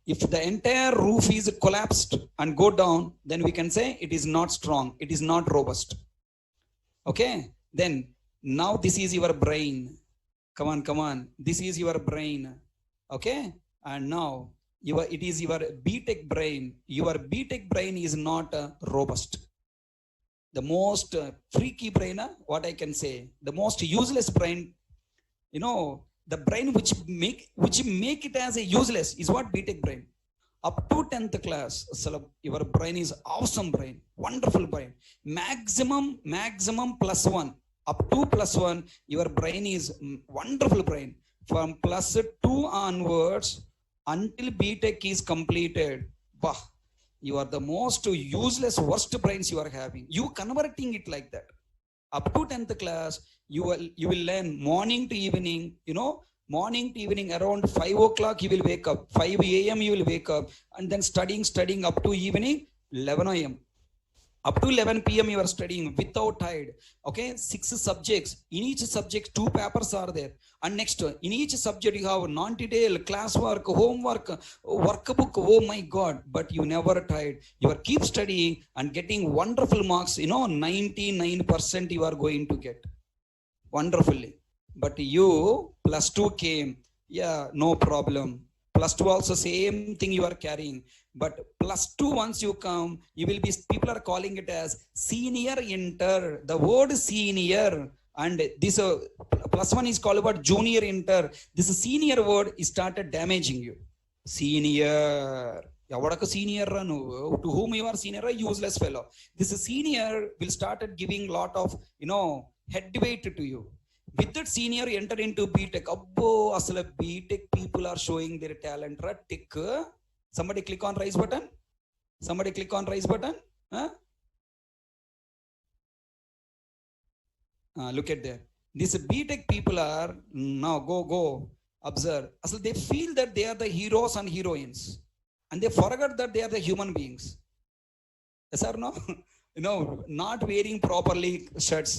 If the entire roof is collapsed and go down, then we can say it is not strong. It is not robust. Okay, then now this is your brain. Come on. This is your brain. Okay, and now it is your BTech brain. Your BTech brain is not robust. The most freaky brain, what I can say, the most useless brain, you know, the brain which make it as a useless is what? BTech brain. Up to 10th class, your brain is awesome brain, wonderful brain. Maximum +1. Up to +1, your brain is wonderful brain. From +2 onwards, until BTech is completed, bah, you are the most useless, worst brains you are having. You converting it like that. Up to 10th class, you will learn morning to evening, you know, morning to evening around 5 o'clock you will wake up, 5 a.m. you will wake up, and then studying up to evening 11 a.m. Up to 11 p.m. you are studying without tired. Okay, 6 subjects. In each subject 2 papers are there. And next, in each subject you have non-detail classwork, homework, workbook. Oh my God! But you never tired. You are keep studying and getting wonderful marks. 99% you are going to get wonderfully. But you plus 2 came. Yeah, no problem. Plus 2 also same thing you are carrying. But plus 2 once you come, you will be, people are calling it as senior inter. The word senior, and this plus 1 is called about junior inter. This senior word is started damaging you. Senior. ఎవడకు senior రా నువ్వు, to whom you are senior, useless fellow. This senior will started giving lot of head weight to you. With that senior enter into BTech. Abbo, asala BTech people are showing their talent. Right? Tick. Somebody click on rise button. Somebody click on rise button. Huh? Look at there. These BTech people are now go observe. Asal they feel that they are the heroes and heroines, and they forget that they are the human beings. Yes or no? Not wearing properly shirts.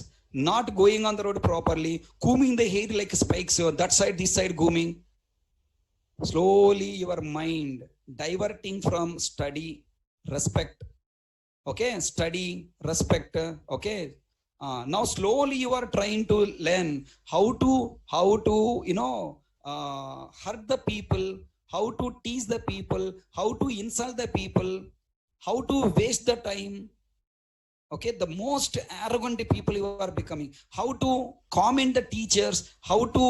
Not going on the road properly, combing the hair like spikes, that side, this side combing. Slowly your mind diverting from study, respect. Okay, study, respect. Okay. Now slowly you are trying to learn how to hurt the people, how to tease the people, how to insult the people, how to waste the time. Okay, the most arrogant people you are becoming. How to comment the teachers, how to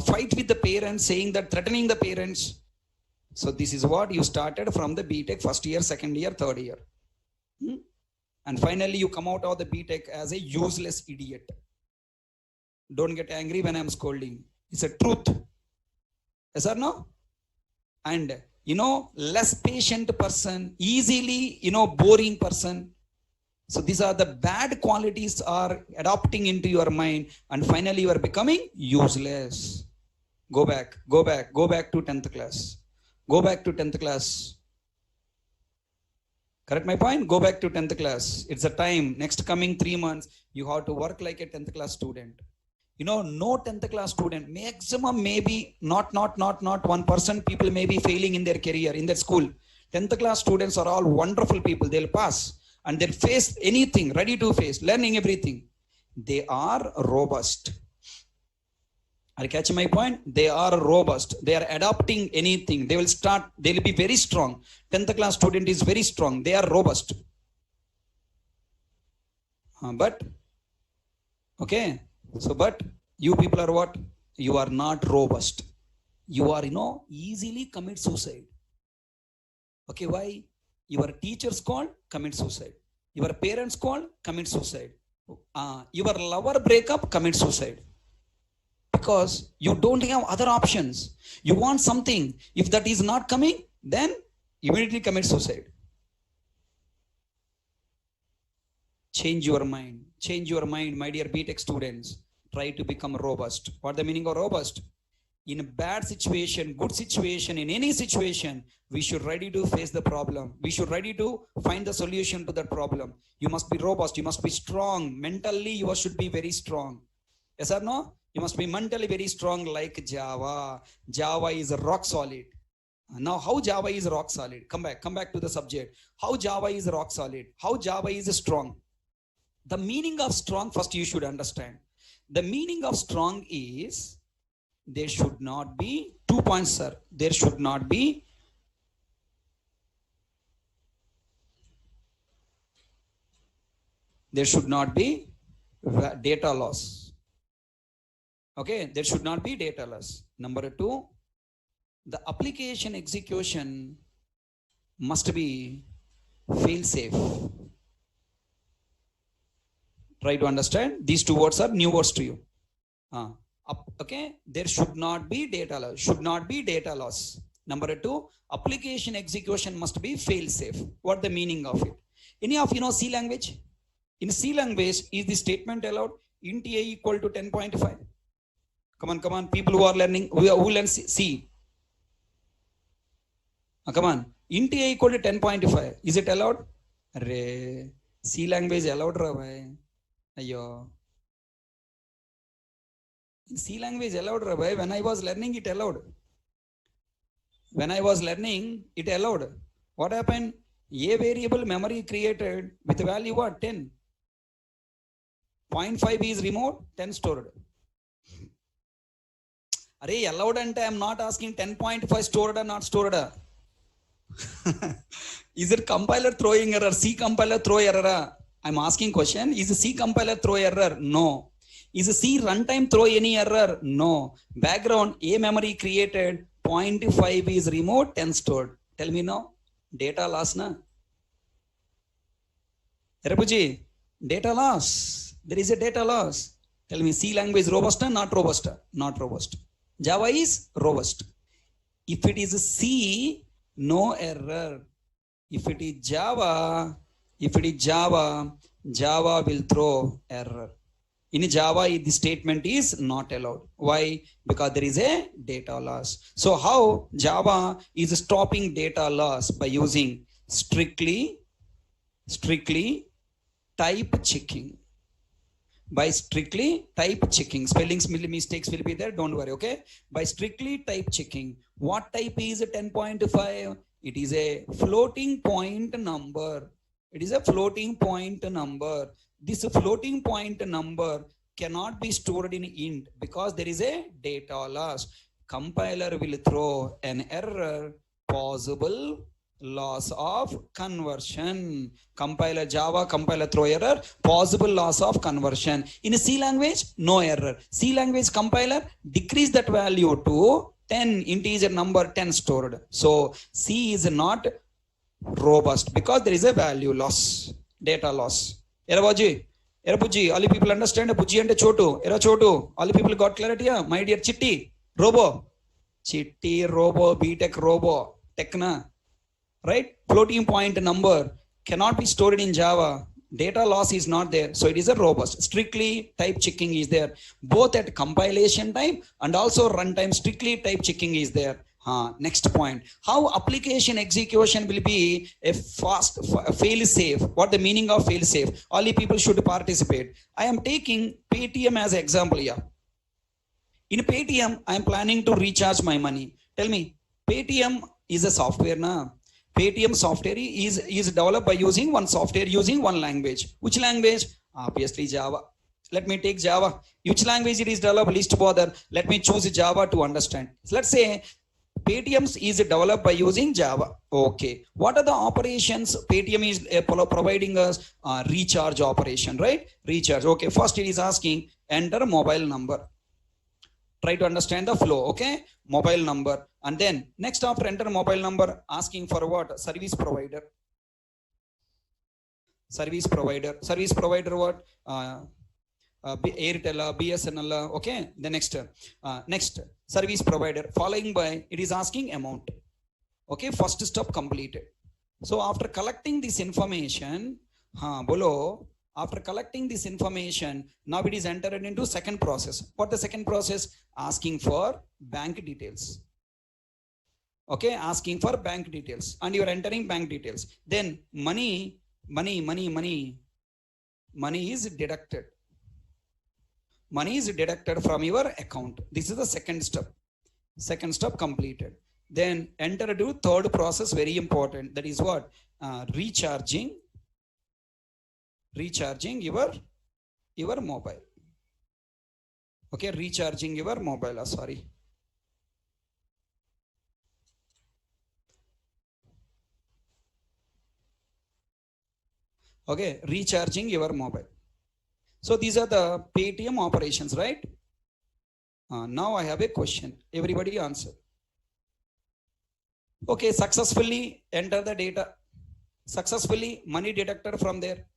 fight with the parents, saying that, threatening the parents. So this is what you started from the BTech first year, second year, third year. And finally you come out of the BTech as a useless idiot. Don't get angry when I am scolding. It's a truth. Yes or no? And less patient person, easily boring person. So these are the bad qualities are adopting into your mind, and finally you are becoming useless. Go back to 10th class. Go back to 10th class. Correct my point? Go back to 10th class. It's a time. Next coming 3 months, you have to work like a 10th class student. No 10th class student. Maximum maybe not 1% people may be failing in their career, in their school. 10th class students are all wonderful people. They'll pass. And they'll face anything, ready to face, learning everything. They are robust. Are you catching my point? They are robust. They are adopting anything. They'll be very strong. 10th class student is very strong. They are robust. But you people are what? You are not robust. You are, easily commit suicide. Okay, why? Your teachers call, commit suicide. Your parents call, commit suicide. Your lover breakup, commit suicide. Because you don't have other options. You want something. If that is not coming, then immediately commit suicide. Change your mind. Change your mind, my dear BTech students. Try to become robust. What the meaning of robust? In a bad situation, good situation, in any situation, we should ready to face the problem. We should ready to find the solution to that problem. You must be robust. You must be strong. Mentally, you should be very strong. Yes or no? You must be mentally very strong like Java. Java is rock solid. Now, how Java is rock solid? Come back to the subject. How Java is rock solid? How Java is strong? The meaning of strong, first you should understand. The meaning of strong is, there should not be 2 points, sir. There should not be data loss. Okay, there should not be data loss. Number 2, the application execution must be fail safe. Try to understand. These 2 words are new words to you. Okay, there should not be data loss. Should not be data loss. Number 2, application execution must be fail safe. What the meaning of it? Any of you know C language? In C language, is the statement allowed? Int a equal to 10.5. Come on, people who are learning, who learn C. Come on, int a equal to 10.5. Is it allowed? अरे सी language allowed रहा भाई, अयो सी language allowed रहा भाई. When I was learning it allowed. When I was learning it allowed. What happened? A variable memory created with value what? 10. 0.5 is removed, 10 stored. Array allowed and I am not asking 10.5 stored or not stored. Is it compiler throwing error? C compiler throw error? I'm asking question. Is C compiler throw error? No. Is C runtime throw any error? No. Background A memory created, 0.5 is removed, 10 stored. Tell me now. Data loss na? Rapuji, data loss. There is a data loss. Tell me, C language robust or not robust? Not robust. Java is robust. If it is C, no error. If it is Java, Java will throw error. In Java, the statement is not allowed. Why? Because there is a data loss. So how Java is stopping data loss? By using strictly type checking. By strictly type checking. Spellings mistakes will be there, don't worry, okay? By strictly type checking. What type is 10.5? It is a floating point number. It is a floating point number. This floating point number cannot be stored in int because there is a data loss. Compiler will throw an error, possible loss of conversion. Compiler Java compiler throw error, possible loss of conversion. In a C language, no error. C language compiler decrease that value to 10, integer number 10 stored. So C is not robust because there is a value loss, data loss. Eravaji, Erapuji, all people understand Puji and Chotu, Era Chotu, all people got clarity, yeah? My dear Chitti, Robo, BTech Robo, Techna. Right? Floating point number cannot be stored in Java. Data loss is not there. So it is a robust. Strictly type checking is there. Both at compilation time and also runtime, strictly type checking is there. Next point. How application execution will be a fast fail safe. What the meaning of fail safe? All the people should participate. I am taking Paytm as an example here. In Paytm, I am planning to recharge my money. Tell me, Paytm is a software na? Paytm software is developed by using one software, using one language. Which language? Obviously Java. Let me take Java. Which language it is developed? Least bother. Let me choose Java to understand. So let's say Paytm is developed by using Java. Okay. What are the operations Paytm is providing us? Recharge operation, right? Recharge. Okay. First it is asking enter mobile number. Try to understand the flow, okay? Mobile number. And then next after enter mobile number, asking for what? Service provider. Service provider what? Airtel, BSNL, okay? The next service provider, following by it is asking amount. Okay, first step completed. So after collecting this information, after collecting this information, now it is entered into second process. What the second process? Asking for bank details. Okay, asking for bank details, and you are entering bank details. Then money is deducted. Money is deducted from your account. This is the second step. Second step completed. Then enter into third process, very important. That is what? Recharging your mobile. Okay, recharging your mobile. Sorry. Okay, recharging your mobile. So these are the Paytm operations, right? Now I have a question. Everybody answer. Okay, successfully enter the data. Successfully money deducted from there.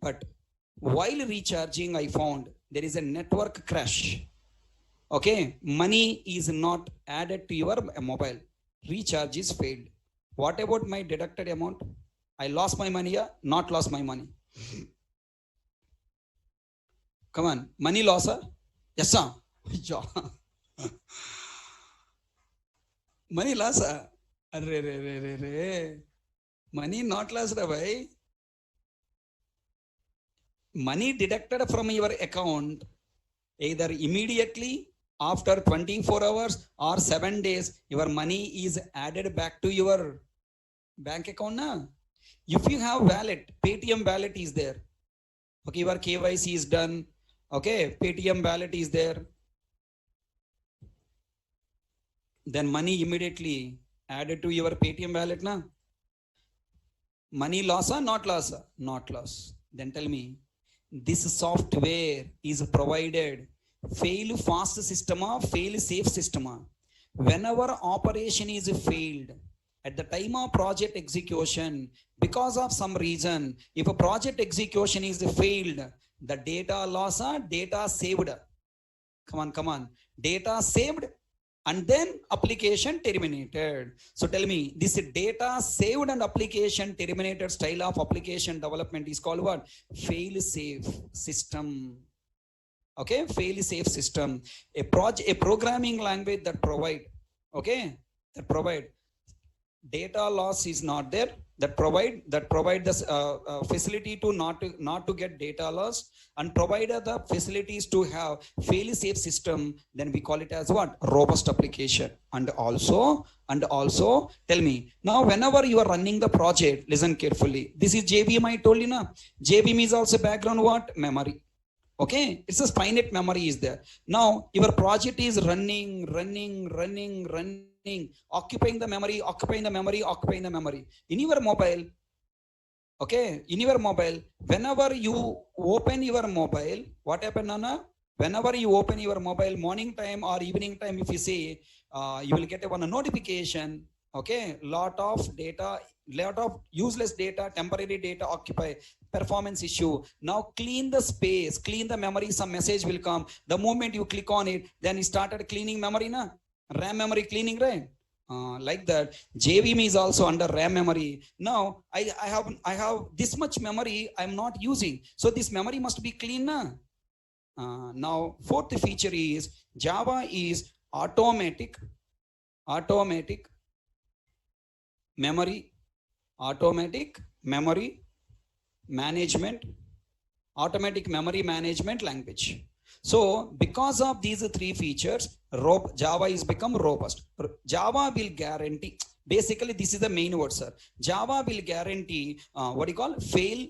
But while recharging, I found there is a network crash. Okay, money is not added to your mobile. Recharge is failed. What about my deducted amount? I lost my money, not lost my money. Come on, money loss? Yes, sir. Money loss? Money not lost, bhai. money deducted from your account either immediately after 24 hours or 7 days, your money is added back to your bank account na? If you have wallet, Paytm wallet is there, okay, your KYC is done, okay, Paytm wallet is there, then money immediately added to your Paytm wallet na? Money loss or not loss? Not loss. Then tell me, this software is provided fail fast system or fail safe system. Whenever operation is failed at the time of project execution, because of some reason, if a project execution is failed, the data loss or data saved, come on, data saved and then application terminated. So tell me, this data saved and application terminated style of application development is called what? Fail safe system. Okay, fail safe system. A programming language that provide, okay, that provide data loss is not there, that provide the facility to not to get data loss, and provide the facilities to have fail safe system, then we call it as what? Robust application. And also tell me, now whenever you are running the project, listen carefully, this is JVM, I told you na, JVM is also background what? Memory. Okay, it's a finite memory is there. Now your project is running, occupying the memory in your mobile. Okay, in your mobile, whenever you open your mobile, what happened, Nana? Whenever you open your mobile, morning time or evening time, if you say, you will get one notification. Okay, lot of useless data, temporary data occupy, performance issue. Now clean the space, clean the memory, some message will come. The moment you click on it, then you started cleaning memory na, RAM memory cleaning, right? Like that, JVM is also under RAM memory. Now I have this much memory I'm not using, so this memory must be clean na? Now fourth feature is Java is automatic memory management language. So because of these three features, Java is become robust. Java will guarantee, basically this is the main word, sir. Java will guarantee what you call fail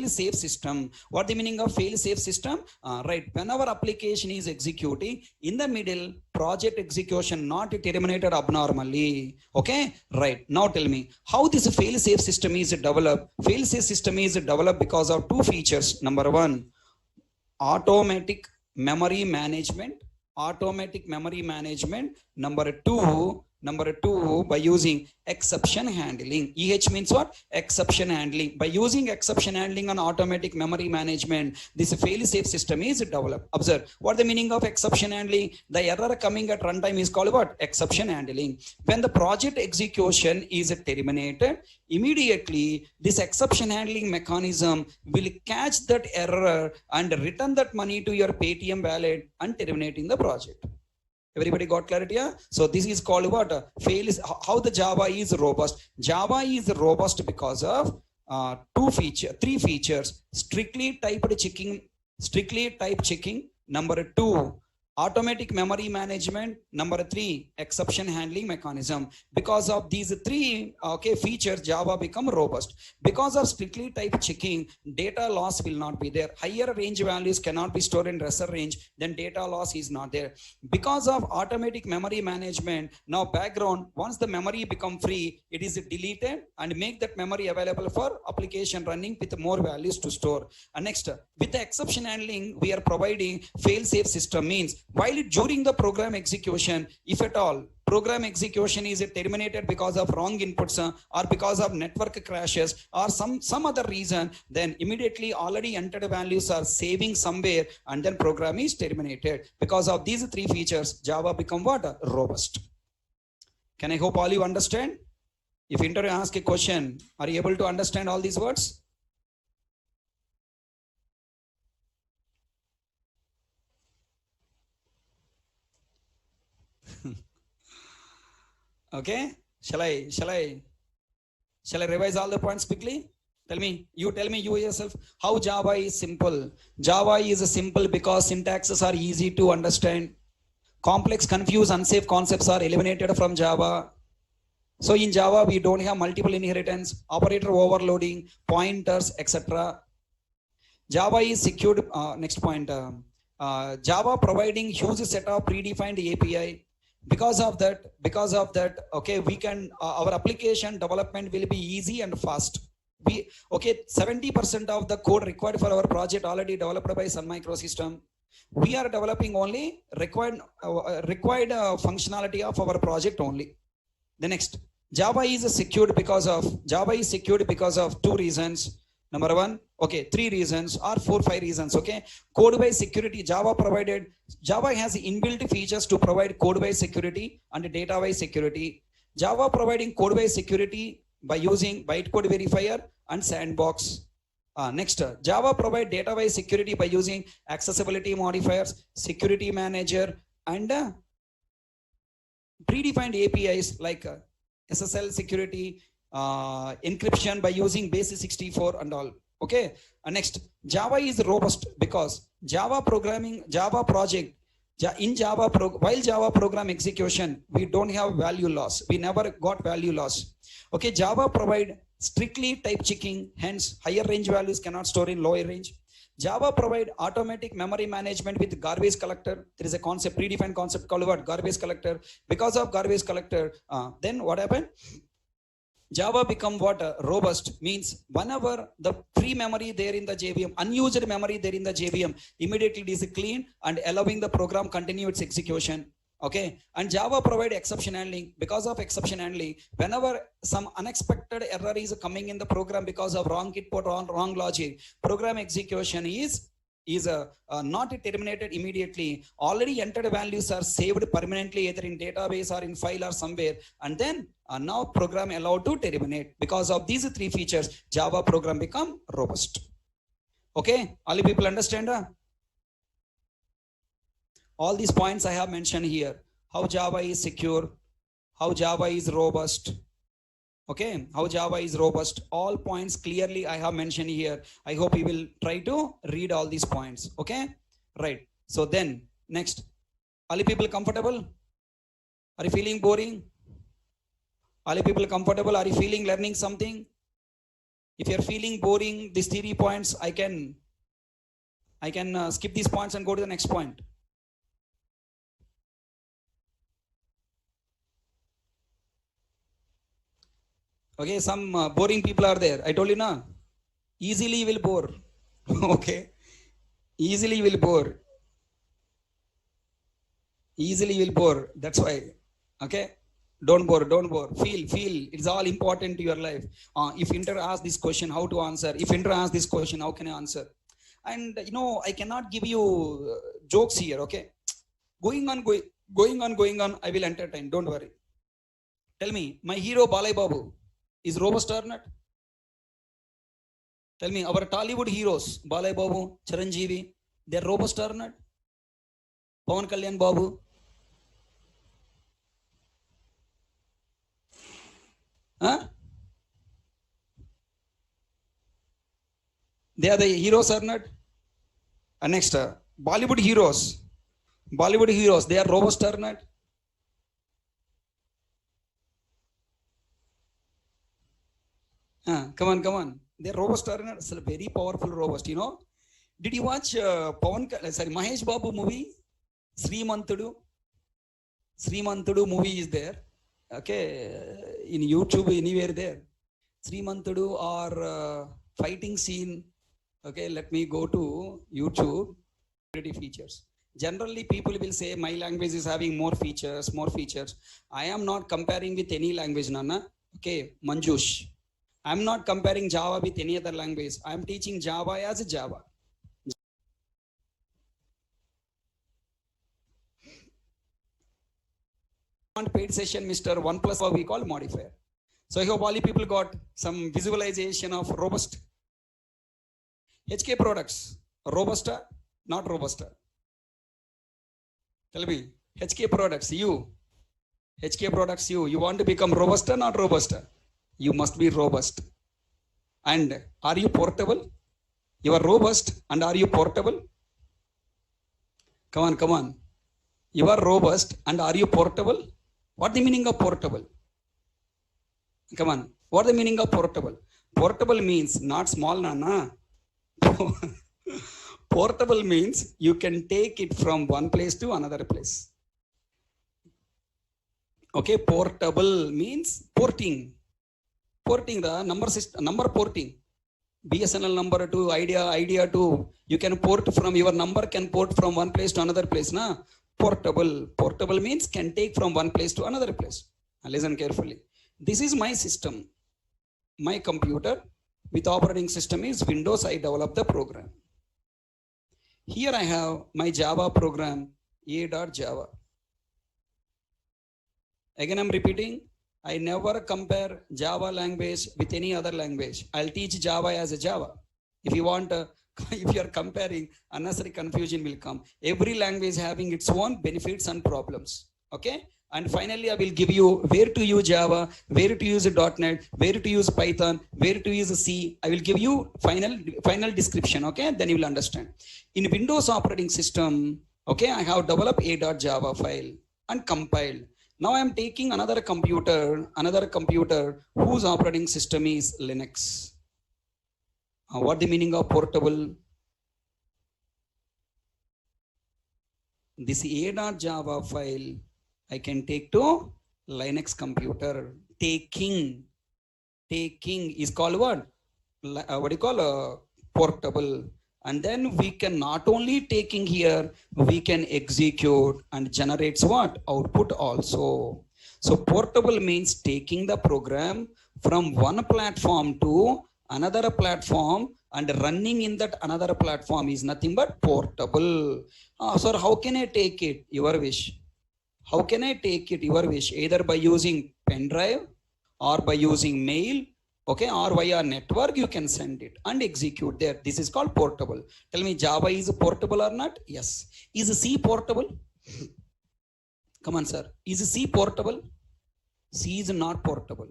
safe system. What the meaning of fail safe system? Right, whenever application is executing, in the middle, project execution not terminated abnormally. Okay, right. Now tell me, how this fail safe system is developed? Fail safe system is developed because of two features. Number one, automatic memory management. Number two, by using exception handling. means what? Exception handling. By using exception handling and automatic memory management, this fail safe system is developed. Observe what the meaning of exception handling. The error coming at runtime is called what? Exception handling. When the project execution is terminated, immediately this exception handling mechanism will catch that error and return that money to your Paytm wallet and terminating the project. Everybody got clarity? Yeah? So this is called what? Fail is how the Java is robust. Java is robust because of three features: strictly type checking. Number two, automatic memory management. Number three, exception handling mechanism. Because of these three features, Java become robust. Because of strictly type checking, data loss will not be there. Higher range values cannot be stored in lesser range, then data loss is not there. Because of automatic memory management, now background, once the memory become free, it is deleted and make that memory available for application running with more values to store. And next, with the exception handling, we are providing fail safe system. Means while during the program execution, if at all program execution is terminated because of wrong inputs or because of network crashes or some other reason, then immediately already entered values are saving somewhere and then program is terminated. Because of these three features, Java become what? Robust. Can I hope all you understand? If interview ask a question, are you able to understand all these words? Okay, shall I revise all the points quickly? Tell me you yourself, how Java is simple. Java is simple because syntaxes are easy to understand. Complex, confused, unsafe concepts are eliminated from Java. So in Java, we don't have multiple inheritance, operator overloading, pointers, etc. Java is secured. Next point. Java providing huge set of predefined API. Because of that, okay, we can our application development will be easy and fast. 70% of the code required for our project already developed by Sun Microsystem. We are developing only required functionality of our project only. The next, Java is secured because of two reasons. Number one, okay, three reasons or 4-5 reasons. Okay, code based security. Java has inbuilt features to provide code based security and data based security. Java providing code based security by using bytecode verifier and sandbox. Next, Java provide data based security by using accessibility modifiers, security manager, and predefined APIs like SSL security, encryption by using base64 and all. Okay, next, Java is robust because while Java program execution, we don't have value loss. We never got value loss. Okay, Java provide strictly type checking, hence higher range values cannot store in lower range. Java provide automatic memory management with garbage collector. There is a concept, predefined concept called what? Garbage collector. Because of garbage collector, then what happened? Java become what? Robust means whenever the free memory there in the JVM, unused memory there in the JVM, immediately it is clean and allowing the program continue its execution. Okay, and Java provide exception handling. Because of exception handling, whenever some unexpected error is coming in the program because of wrong input or wrong logic, program execution is not terminated immediately. Already entered values are saved permanently either in database or in file or somewhere, and then now program allowed to terminate. Because of these three features, Java program become robust. Okay, all you people understand? All these points I have mentioned here, how Java is secure, how Java is robust. Okay, how Java is robust, all points clearly I have mentioned here. I hope you will try to read all these points. Okay, right. So then next, are you people comfortable? Are you feeling boring? Are you people comfortable? Are you feeling learning something? If you're feeling boring, these 3 points, I can skip these points and go to the next point. Okay, some boring people are there. I told you na, easily will bore. Okay, easily will bore. Easily will bore. That's why. Okay, don't bore. Feel. It's all important to your life. If inter asks this question, how to answer? If inter asks this question, how can I answer? And I cannot give you jokes here. Okay, going on. I will entertain. Don't worry. Tell me, my hero Balai Babu is robust or not? Tell me, our Tollywood heroes, Balai Babu, Chiranjeevi, they are robust or not? Pawan Kalyan Babu. Huh? They are the heroes or not? Next, Bollywood heroes, they are robust or not? Come on. They're robust or not? It's a very powerful robust, Did you watch Mahesh Babu movie? Srimantudu movie is there. Okay, in YouTube, anywhere there. Srimantudu or fighting scene. Okay, let me go to YouTube. Features. Generally, people will say my language is having more features. I am not comparing with any language, Nana. Okay, Manjush. I'm not comparing Java with any other language. I'm teaching Java as Java. Paid session, Mr. 1+ we call modifier. So I hope all you people got some visualization of robust. HK products, robusta, not robusta. Tell me, HK products, you want to become robusta, not robusta? You must be robust. And are you portable? You are robust and are you portable? Come on. You are robust and are you portable? What the meaning of portable? Come on. What the meaning of portable? Portable means not small, nana. Portable means you can take it from one place to another place. Okay, portable means porting. Porting the number system, number porting. BSNL number to idea to, you can port from your number, can port from one place to another place, na? Portable. Portable means can take from one place to another place. Now listen carefully. This is my system. My computer with operating system is Windows. I develop the program. Here I have my Java program, a.java. Again, I'm repeating. I never compare Java language with any other language. I'll teach Java as a Java. If you want, if you are comparing, unnecessary confusion will come. Every language having its own benefits and problems. Okay? And finally, I will give you where to use Java, where to use .NET, where to use Python, where to use C. I will give you final description. Okay? Then you will understand. In Windows operating system, okay, I have developed a.java file and compiled. Now I am taking another computer whose operating system is Linux. What the meaning of portable? This a.java file I can take to Linux computer. Taking is called what? What do you call portable? And then we can not only taking here, we can execute and generates what? Output also. So portable means taking the program from one platform to another platform and running in that another platform is nothing but portable. Sir, how can I take it? Your wish. How can I take it? Your wish. Either by using pen drive or by using mail. Okay, or via network, you can send it and execute there. This is called portable. Tell me, Java is portable or not? Yes. Is C portable? Come on, sir. Is C portable? C is not portable.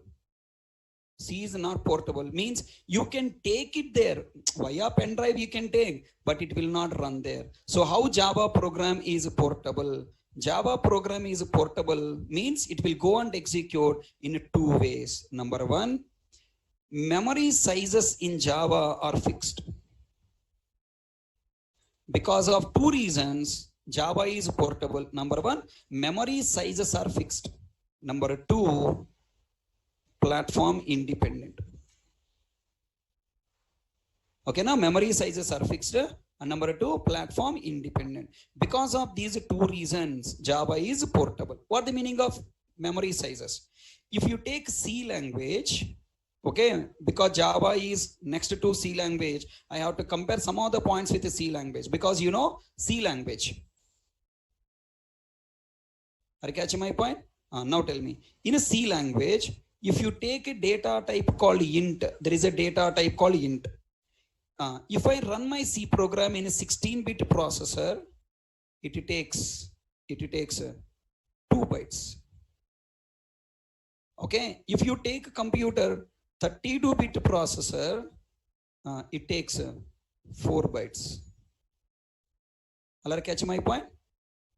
C is not portable. Means you can take it there. Via pen drive you can take, but it will not run there. So how Java program is portable? Java program is portable means it will go and execute in two ways. Number one, memory sizes in Java are fixed. Because of two reasons, Java is portable. Number one, memory sizes are fixed. Number two, platform independent. Okay, now memory sizes are fixed. And number two, platform independent. Because of these two reasons, Java is portable. What the meaning of memory sizes? If you take C language, okay, because Java is next to C language, I have to compare some of the points with the C language because you know C language. Are you catching my point? Now tell me, in a C language, if you take a data type called int, there is a data type called int. If I run my C program in a 16-bit processor, it takes 2 bytes. Okay, if you take a computer 32-bit processor, it takes 4 bytes. I'll catch my point?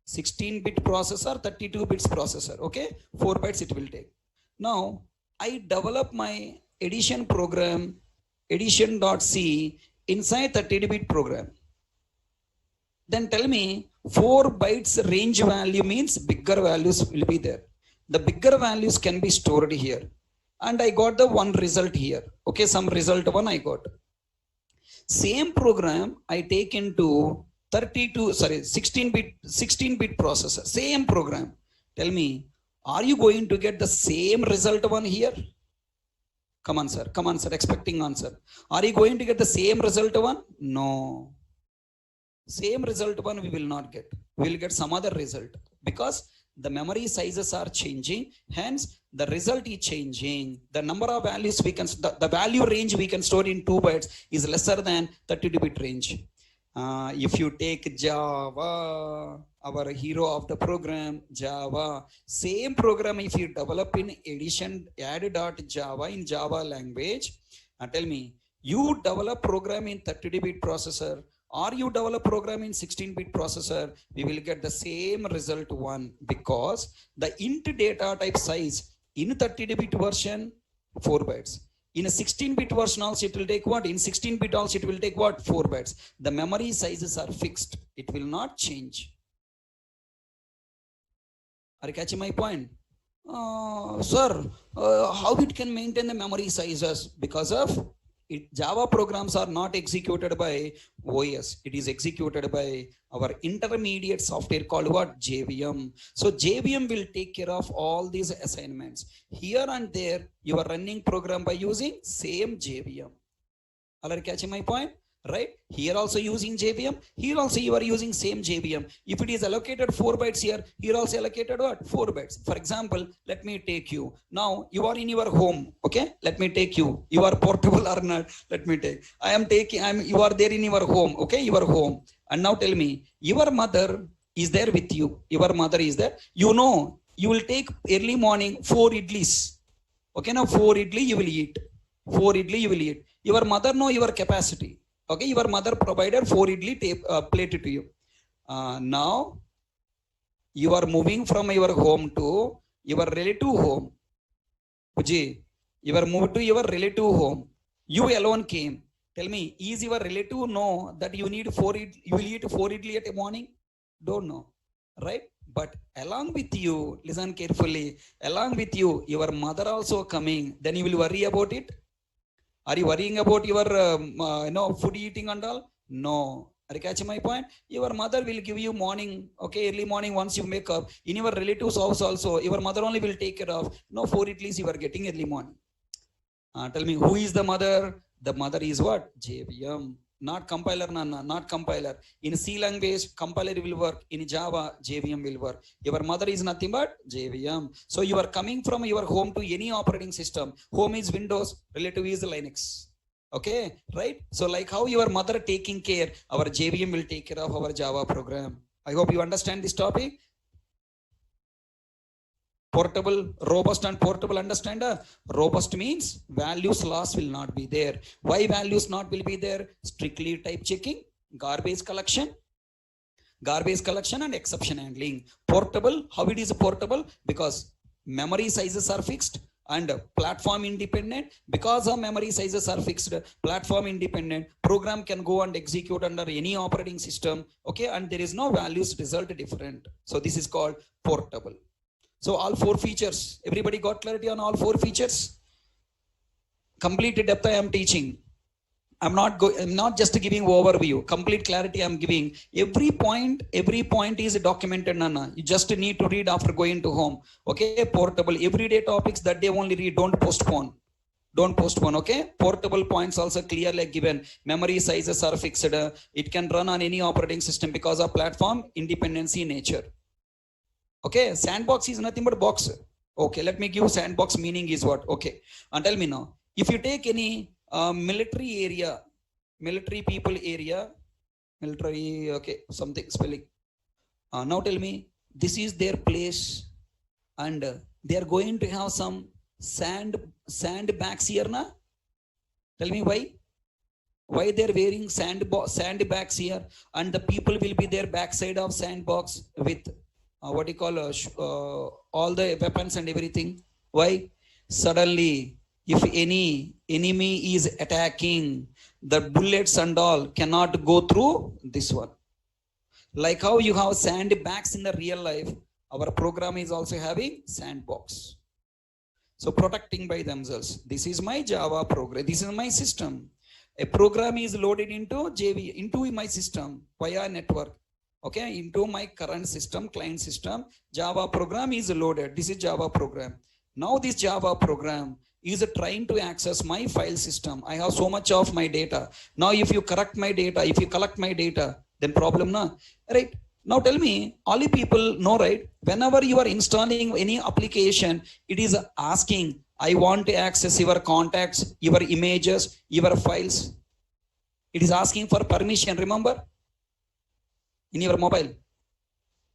16-bit processor, 32 bits processor. Okay, 4 bytes it will take. Now I develop my addition program, addition.c inside 32-bit program. Then tell me, 4 bytes range value means bigger values will be there. The bigger values can be stored here. And I got the one result here. Okay, some result one I got. Same program I take into 16-bit processor. Same program. Tell me, are you going to get the same result one here? Come on, sir. Come on, sir. Expecting answer. Are you going to get the same result one? No. Same result one we will not get. We will get some other result because the memory sizes are changing. Hence, the result is changing. The number of values we can, the value range we can store in 2 bytes is lesser than 32-bit range. If you take Java, our hero of the program, Java, same program if you develop in addition add.java in Java language, tell me, You develop program in 32-bit processor or you develop program in 16-bit processor, we will get the same result one, because the int data type size in 32-bit version 4 bytes. In a 16-bit version also it will take what? In 16-bit also it will take what? 4 bytes. The memory sizes are fixed. It will not change. Are you catching my point? Sir, how it can maintain the memory sizes? Because of Java programs are not executed by OS. It is executed by our intermediate software called what? JVM. So JVM will take care of all these assignments. Here and there, you are running program by using same JVM. Are you catching my point? Right? Here also using JVM. Here also you are using same JVM. If it is allocated 4 bytes here also allocated what? 4 bytes. For example, let me take you. Now you are in your home. Okay? Let me take you. You are portable or not? Let me take. You are there in your home. Okay? Your home. And now tell me, your mother is there with you. Your mother is there. You know, you will take early morning 4 idlis. Okay? Now 4 idli you will eat. 4 idli you will eat. Your mother know your capacity. Okay, your mother provided 4 idli plate to you. Now you are moving from your home to your relative home. Puji, you are moved to your relative home. You alone came. Tell me, is your relative know that you need 4 idli, you will eat 4 idli at a morning? Don't know, right? But along with you, listen carefully. Along with you, your mother also coming. Then you will worry about it. Are you worrying about your food eating and all? No. Are you catching my point? Your mother will give you morning, okay, early morning once you make up. In your relatives' house also, your mother only will take care of. No, 4 at least you are getting early morning. Tell me, who is the mother? The mother is what? JVM. Not compiler, Nana, not compiler. In C language, compiler will work. In Java, JVM will work. Your mother is nothing but JVM. So you are coming from your home to any operating system. Home is Windows, relative is Linux. Okay, right? So like how your mother taking care, our JVM will take care of our Java program. I hope you understand this topic. Portable, robust and portable, understand? Robust means values loss will not be there. Why values not will be there? Strictly type checking, garbage collection and exception handling. Portable, how it is portable? Because memory sizes are fixed and platform independent. Because of memory sizes are fixed, platform independent, program can go and execute under any operating system. Okay, and there is no values result different. So this is called portable. So all 4 features, everybody got clarity on all 4 features? Complete depth I am teaching. I'm not just giving overview. Complete clarity I'm giving. Every point is documented, Nana. You just need to read after going to home. Okay, portable, everyday topics that day only read. Don't postpone. Okay? Portable points also clearly given. Memory sizes are fixed. It can run on any operating system because of platform independency nature. Okay, sandbox is nothing but box. Okay, let me give sandbox meaning is what. Okay, and tell me now, if you take any military area, military people area, military, okay, something spelling. Now tell me, this is their place and they are going to have some sandbags here, na? Tell me why? Why they are wearing sandbags here and the people will be there backside of sandbox with what do you call all the weapons and everything. Why? Suddenly, if any enemy is attacking, the bullets and all cannot go through this one. Like how you have sandbags in the real life, our program is also having sandbox. So protecting by themselves. This is my Java program. This is my system. A program is loaded into my system via network. Okay, into my current system, client system, Java program is loaded. This is Java program. Now this Java program is trying to access my file system. I have so much of my data. Now if you collect my data, then problem, na? Right? Now tell me, all you people know, right? Whenever you are installing any application, it is asking, I want to access your contacts, your images, your files. It is asking for permission, remember? In your mobile,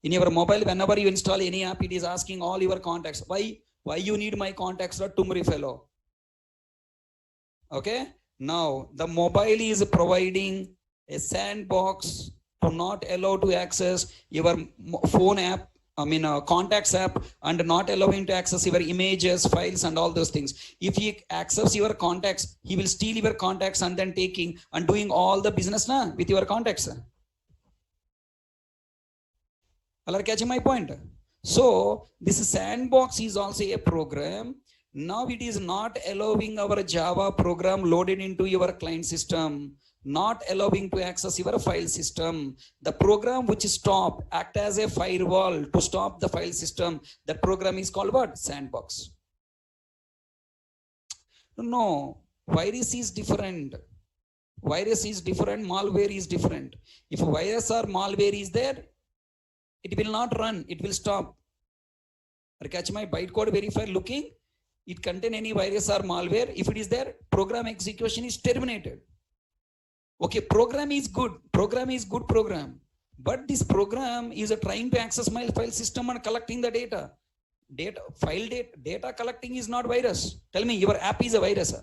whenever you install any app, it is asking all your contacts. Why you need my contacts? Tumri fellow. Okay, Now the mobile is providing a sandbox to not allow to access your phone app, contacts app, and not allowing to access your images, files, and all those things. If he access your contacts, he will steal your contacts and then taking and doing all the business with your contacts. Are you catching my point? So this sandbox is also a program. Now it is not allowing our Java program loaded into your client system, not allowing to access your file system. The program which stop, act as a firewall to stop the file system. That program is called what? Sandbox. No, virus is different. Virus is different, malware is different. If virus or malware is there, it will not run, it will stop. Or catch my bytecode verifier looking, it contain any virus or malware. If it is there, program execution is terminated. Okay, program is good program. But this program is trying to access my file system and collecting the data. Data collecting is not virus. Tell me, your app is a virus.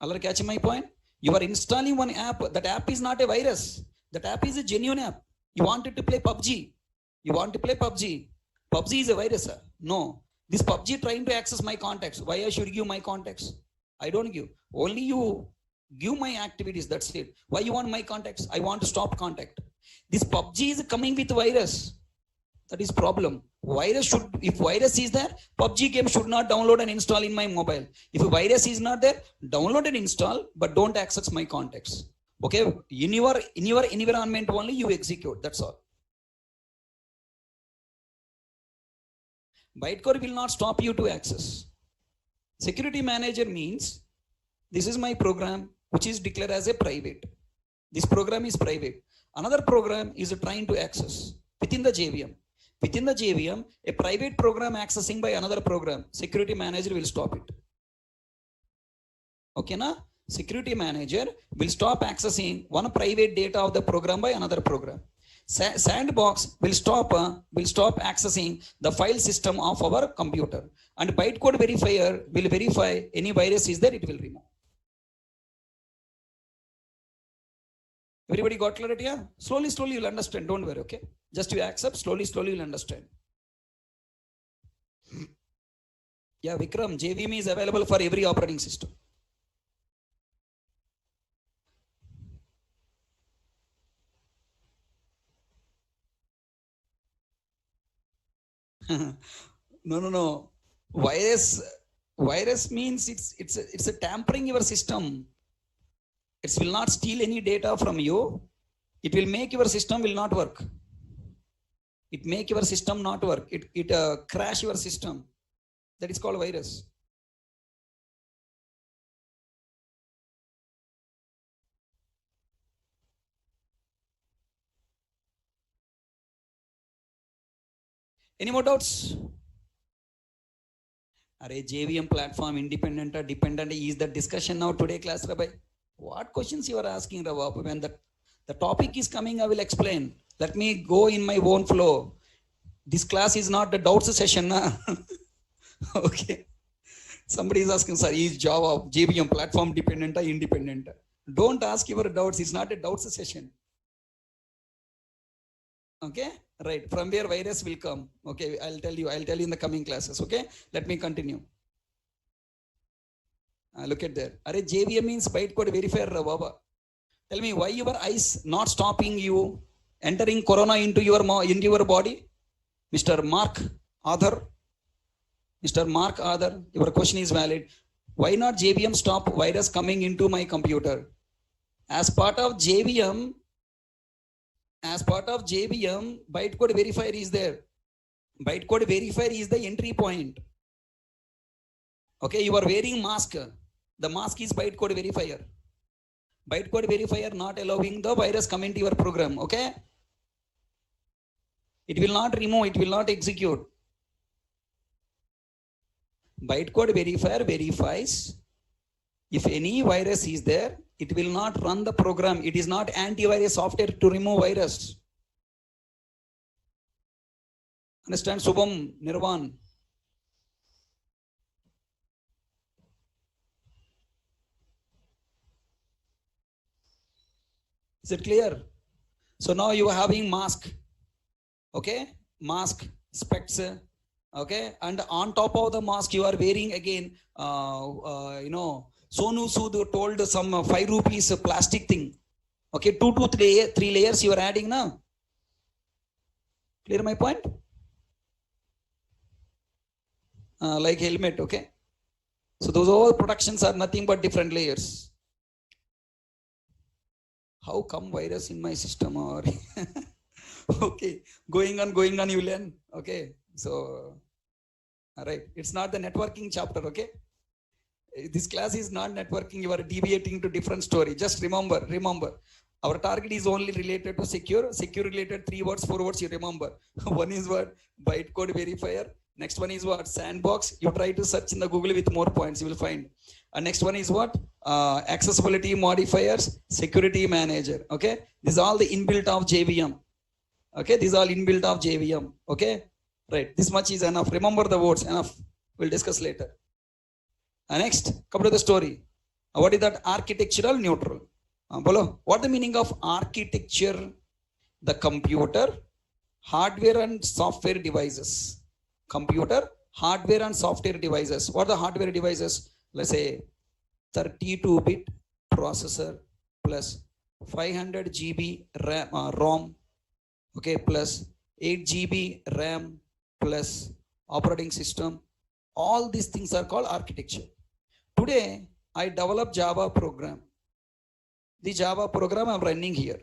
Are catching my point? You are installing one app, that app is not a virus. That app is a genuine app. You wanted to play PUBG. PUBG is a virus. No. This PUBG trying to access my contacts. Why I should give my contacts? I don't give. Only you give my activities. That's it. Why you want my contacts? I want to stop contact. This PUBG is coming with virus. That is problem. If virus is there, PUBG game should not download and install in my mobile. If a virus is not there, download and install, but don't access my contacts. Okay, in your environment only you execute. That's all. Bytecode will not stop you to access. Security manager means this is my program which is declared as a private. This program is private. Another program is trying to access within the JVM. Within the JVM, a private program accessing by another program, security manager will stop it. Okay, na? Security manager will stop accessing one private data of the program by another program. Sandbox will stop accessing the file system of our computer, and bytecode verifier will verify any virus is there, it will remove. Everybody got clarity? Yeah? Slowly you'll understand. Don't worry. Okay, just you accept. Slowly you'll understand. Yeah, Vikram, JVM is available for every operating system. No. Virus means it's a tampering your system. It will not steal any data from you. It will make your system will not work. It make your system not work. It crash your system. That is called virus. Any more doubts? Are JVM platform independent or dependent is the discussion now today class, Rabbi? What questions you are asking, Rabbi? When the topic is coming, I will explain. Let me go in my own flow. This class is not the doubts session. Na? Okay. Somebody is asking, sir, is Java JVM platform dependent or independent? Don't ask your doubts. It's not a doubts session. Okay, right. From where virus will come. Okay, I'll tell you in the coming classes. Okay, let me continue. Look at there. Are JVM means bytecode verifier, Baba. Tell me why your eyes not stopping you entering corona into your body, Mr. Mark Arthur. Mr. Mark Arthur, your question is valid. Why not JVM stop virus coming into my computer? As part of JVM, bytecode verifier is there. Bytecode verifier is the entry point. Okay, you are wearing mask. The mask is bytecode verifier. Bytecode verifier not allowing the virus come into your program. Okay, it will not remove, it will not execute. Bytecode verifier verifies if any virus is there, it will not run the program. It is not antivirus software to remove virus. Understand, Subham, Nirvan? Is it clear? So now you are having mask, okay, mask, specs, okay, and on top of the mask you are wearing again, Sonu Sood told some 5 rupees plastic thing, okay, 2 to 3 layers you are adding now. Clear my point? Like helmet, okay. So those all protections are nothing but different layers. How come virus in my system or okay, going on you learn, okay. So all right, it's not the networking chapter, okay. This class is not networking, you are deviating to different story. Just remember, our target is only related to secure related 3 words, 4 words you remember. One is what? Bytecode verifier. Next one is what? Sandbox. You try to search in the Google with more points, you will find. And next one is what? Accessibility modifiers, security manager. Okay, these are all the inbuilt of JVM. Okay, these are all inbuilt of JVM. Okay, right. This much is enough. Remember the words, enough. We'll discuss later. Next, come to the story. What is that? Architectural neutral. What the meaning of architecture? The computer, hardware and software devices. Computer, hardware and software devices. What are the hardware devices? Let's say 32-bit processor plus 500 GB RAM, ROM, okay, plus 8 GB RAM plus operating system. All these things are called architecture. Today, I develop Java program. The Java program I'm running here.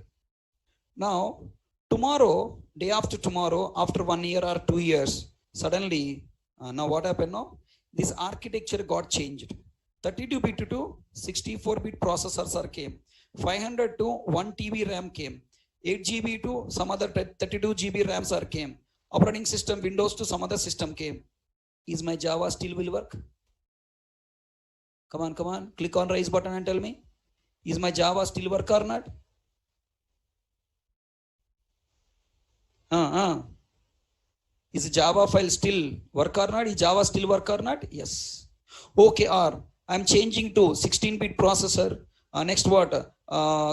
Now, tomorrow, day after tomorrow, after 1 year or 2 years, suddenly, now what happened now? This architecture got changed. 32-bit to 64-bit processors are came. 500 to 1 TB RAM came. 8 GB to some other 32 GB RAMs are came. Operating system Windows to some other system came. Is my Java still will work? Come on. Click on raise button and tell me. Is my Java still work or not? Is Java file still work or not? Is Java still work or not? Yes. Okay, or I'm changing to 16-bit processor. Next what?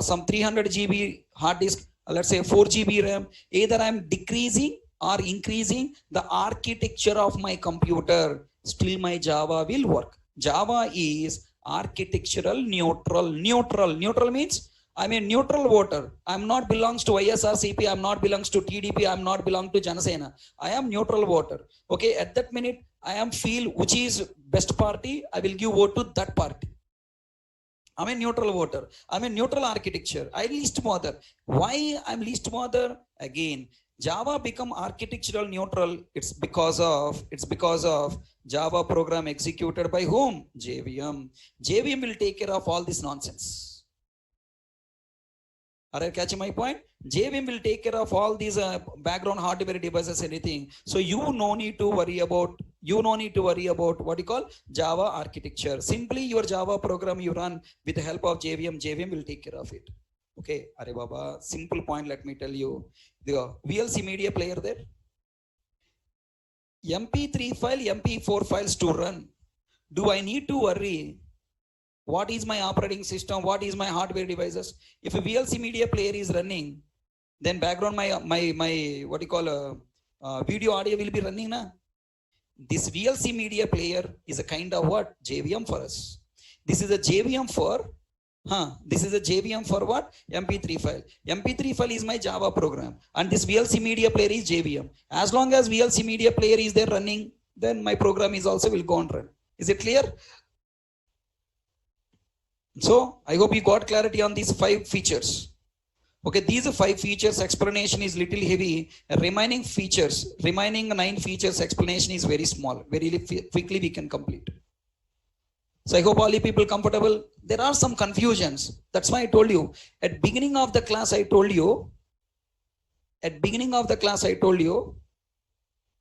Some 300 GB hard disk. Let's say 4 GB RAM. Either I'm decreasing or increasing the architecture of my computer. Still my Java will work. Java is architectural neutral. Neutral means I'm a neutral voter. I'm not belongs to ISRCP. I'm not belongs to TDP. I'm not belong to Janasena. I am neutral voter. Okay, at that minute, I am feel which is best party. I will give vote to that party. I'm a neutral voter. I'm a neutral architecture. I least bother. Why I'm least bother? Again, Java become architectural neutral. It's because of Java program executed by whom? JVM. JVM will take care of all this nonsense. Are you catching my point? JVM will take care of all these background hardware devices, anything. So you no need to worry about what you call Java architecture. Simply your Java program you run with the help of JVM. JVM will take care of it. Okay, Are Baba, simple point, let me tell you. The VLC media player there. MP3 file, MP4 files to run. Do I need to worry? What is my operating system? What is my hardware devices? If a VLC media player is running, then background my what you call video audio will be running na. This VLC media player is a kind of what? JVM for us. This is a JVM for this is a JVM for what? MP3 file. MP3 file is my Java program. And this VLC media player is JVM. As long as VLC media player is there running, then my program is also will go on run. Is it clear? So I hope you got clarity on these 5 features. Okay, these 5 features explanation is little heavy. Remaining 9 features explanation is very small. Very quickly we can complete. So I hope all you people comfortable. There are some confusions. That's why I told you at beginning of the class. I told you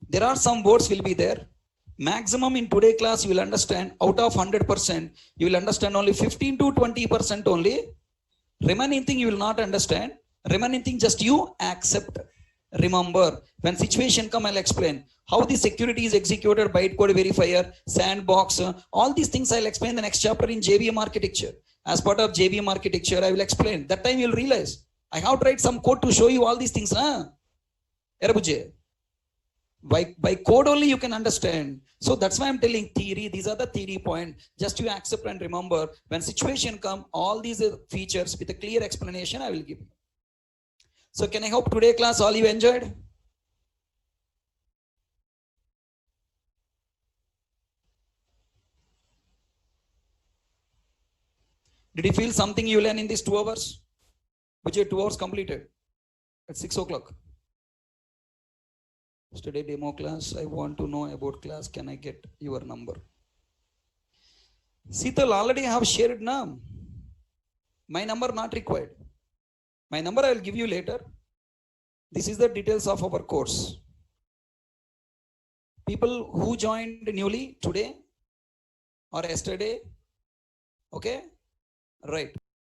there are some words will be there. Maximum in today class you will understand. Out of 100%, you will understand only 15 to 20% only. Remaining thing you will not understand. Remaining thing just you accept. Remember, when situation come, I'll explain how the security is executed, bytecode verifier, sandbox, all these things I'll explain in the next chapter in JVM architecture. As part of JVM architecture, I will explain. That time you'll realize I have tried some code to show you all these things, huh? Erabuje. By code only you can understand. So that's why I'm telling theory. These are the theory point. Just you accept and remember. When situation come, all these features with a clear explanation I will give you. So can I hope today class all you enjoyed? Did you feel something you learn in these 2 hours? Which are 2 hours completed at 6 o'clock. Today demo class. I want to know about class. Can I get your number? Seetal already have shared now. My number not required. My number I will give you later. This is the details of our course. People who joined newly today or yesterday, okay, right.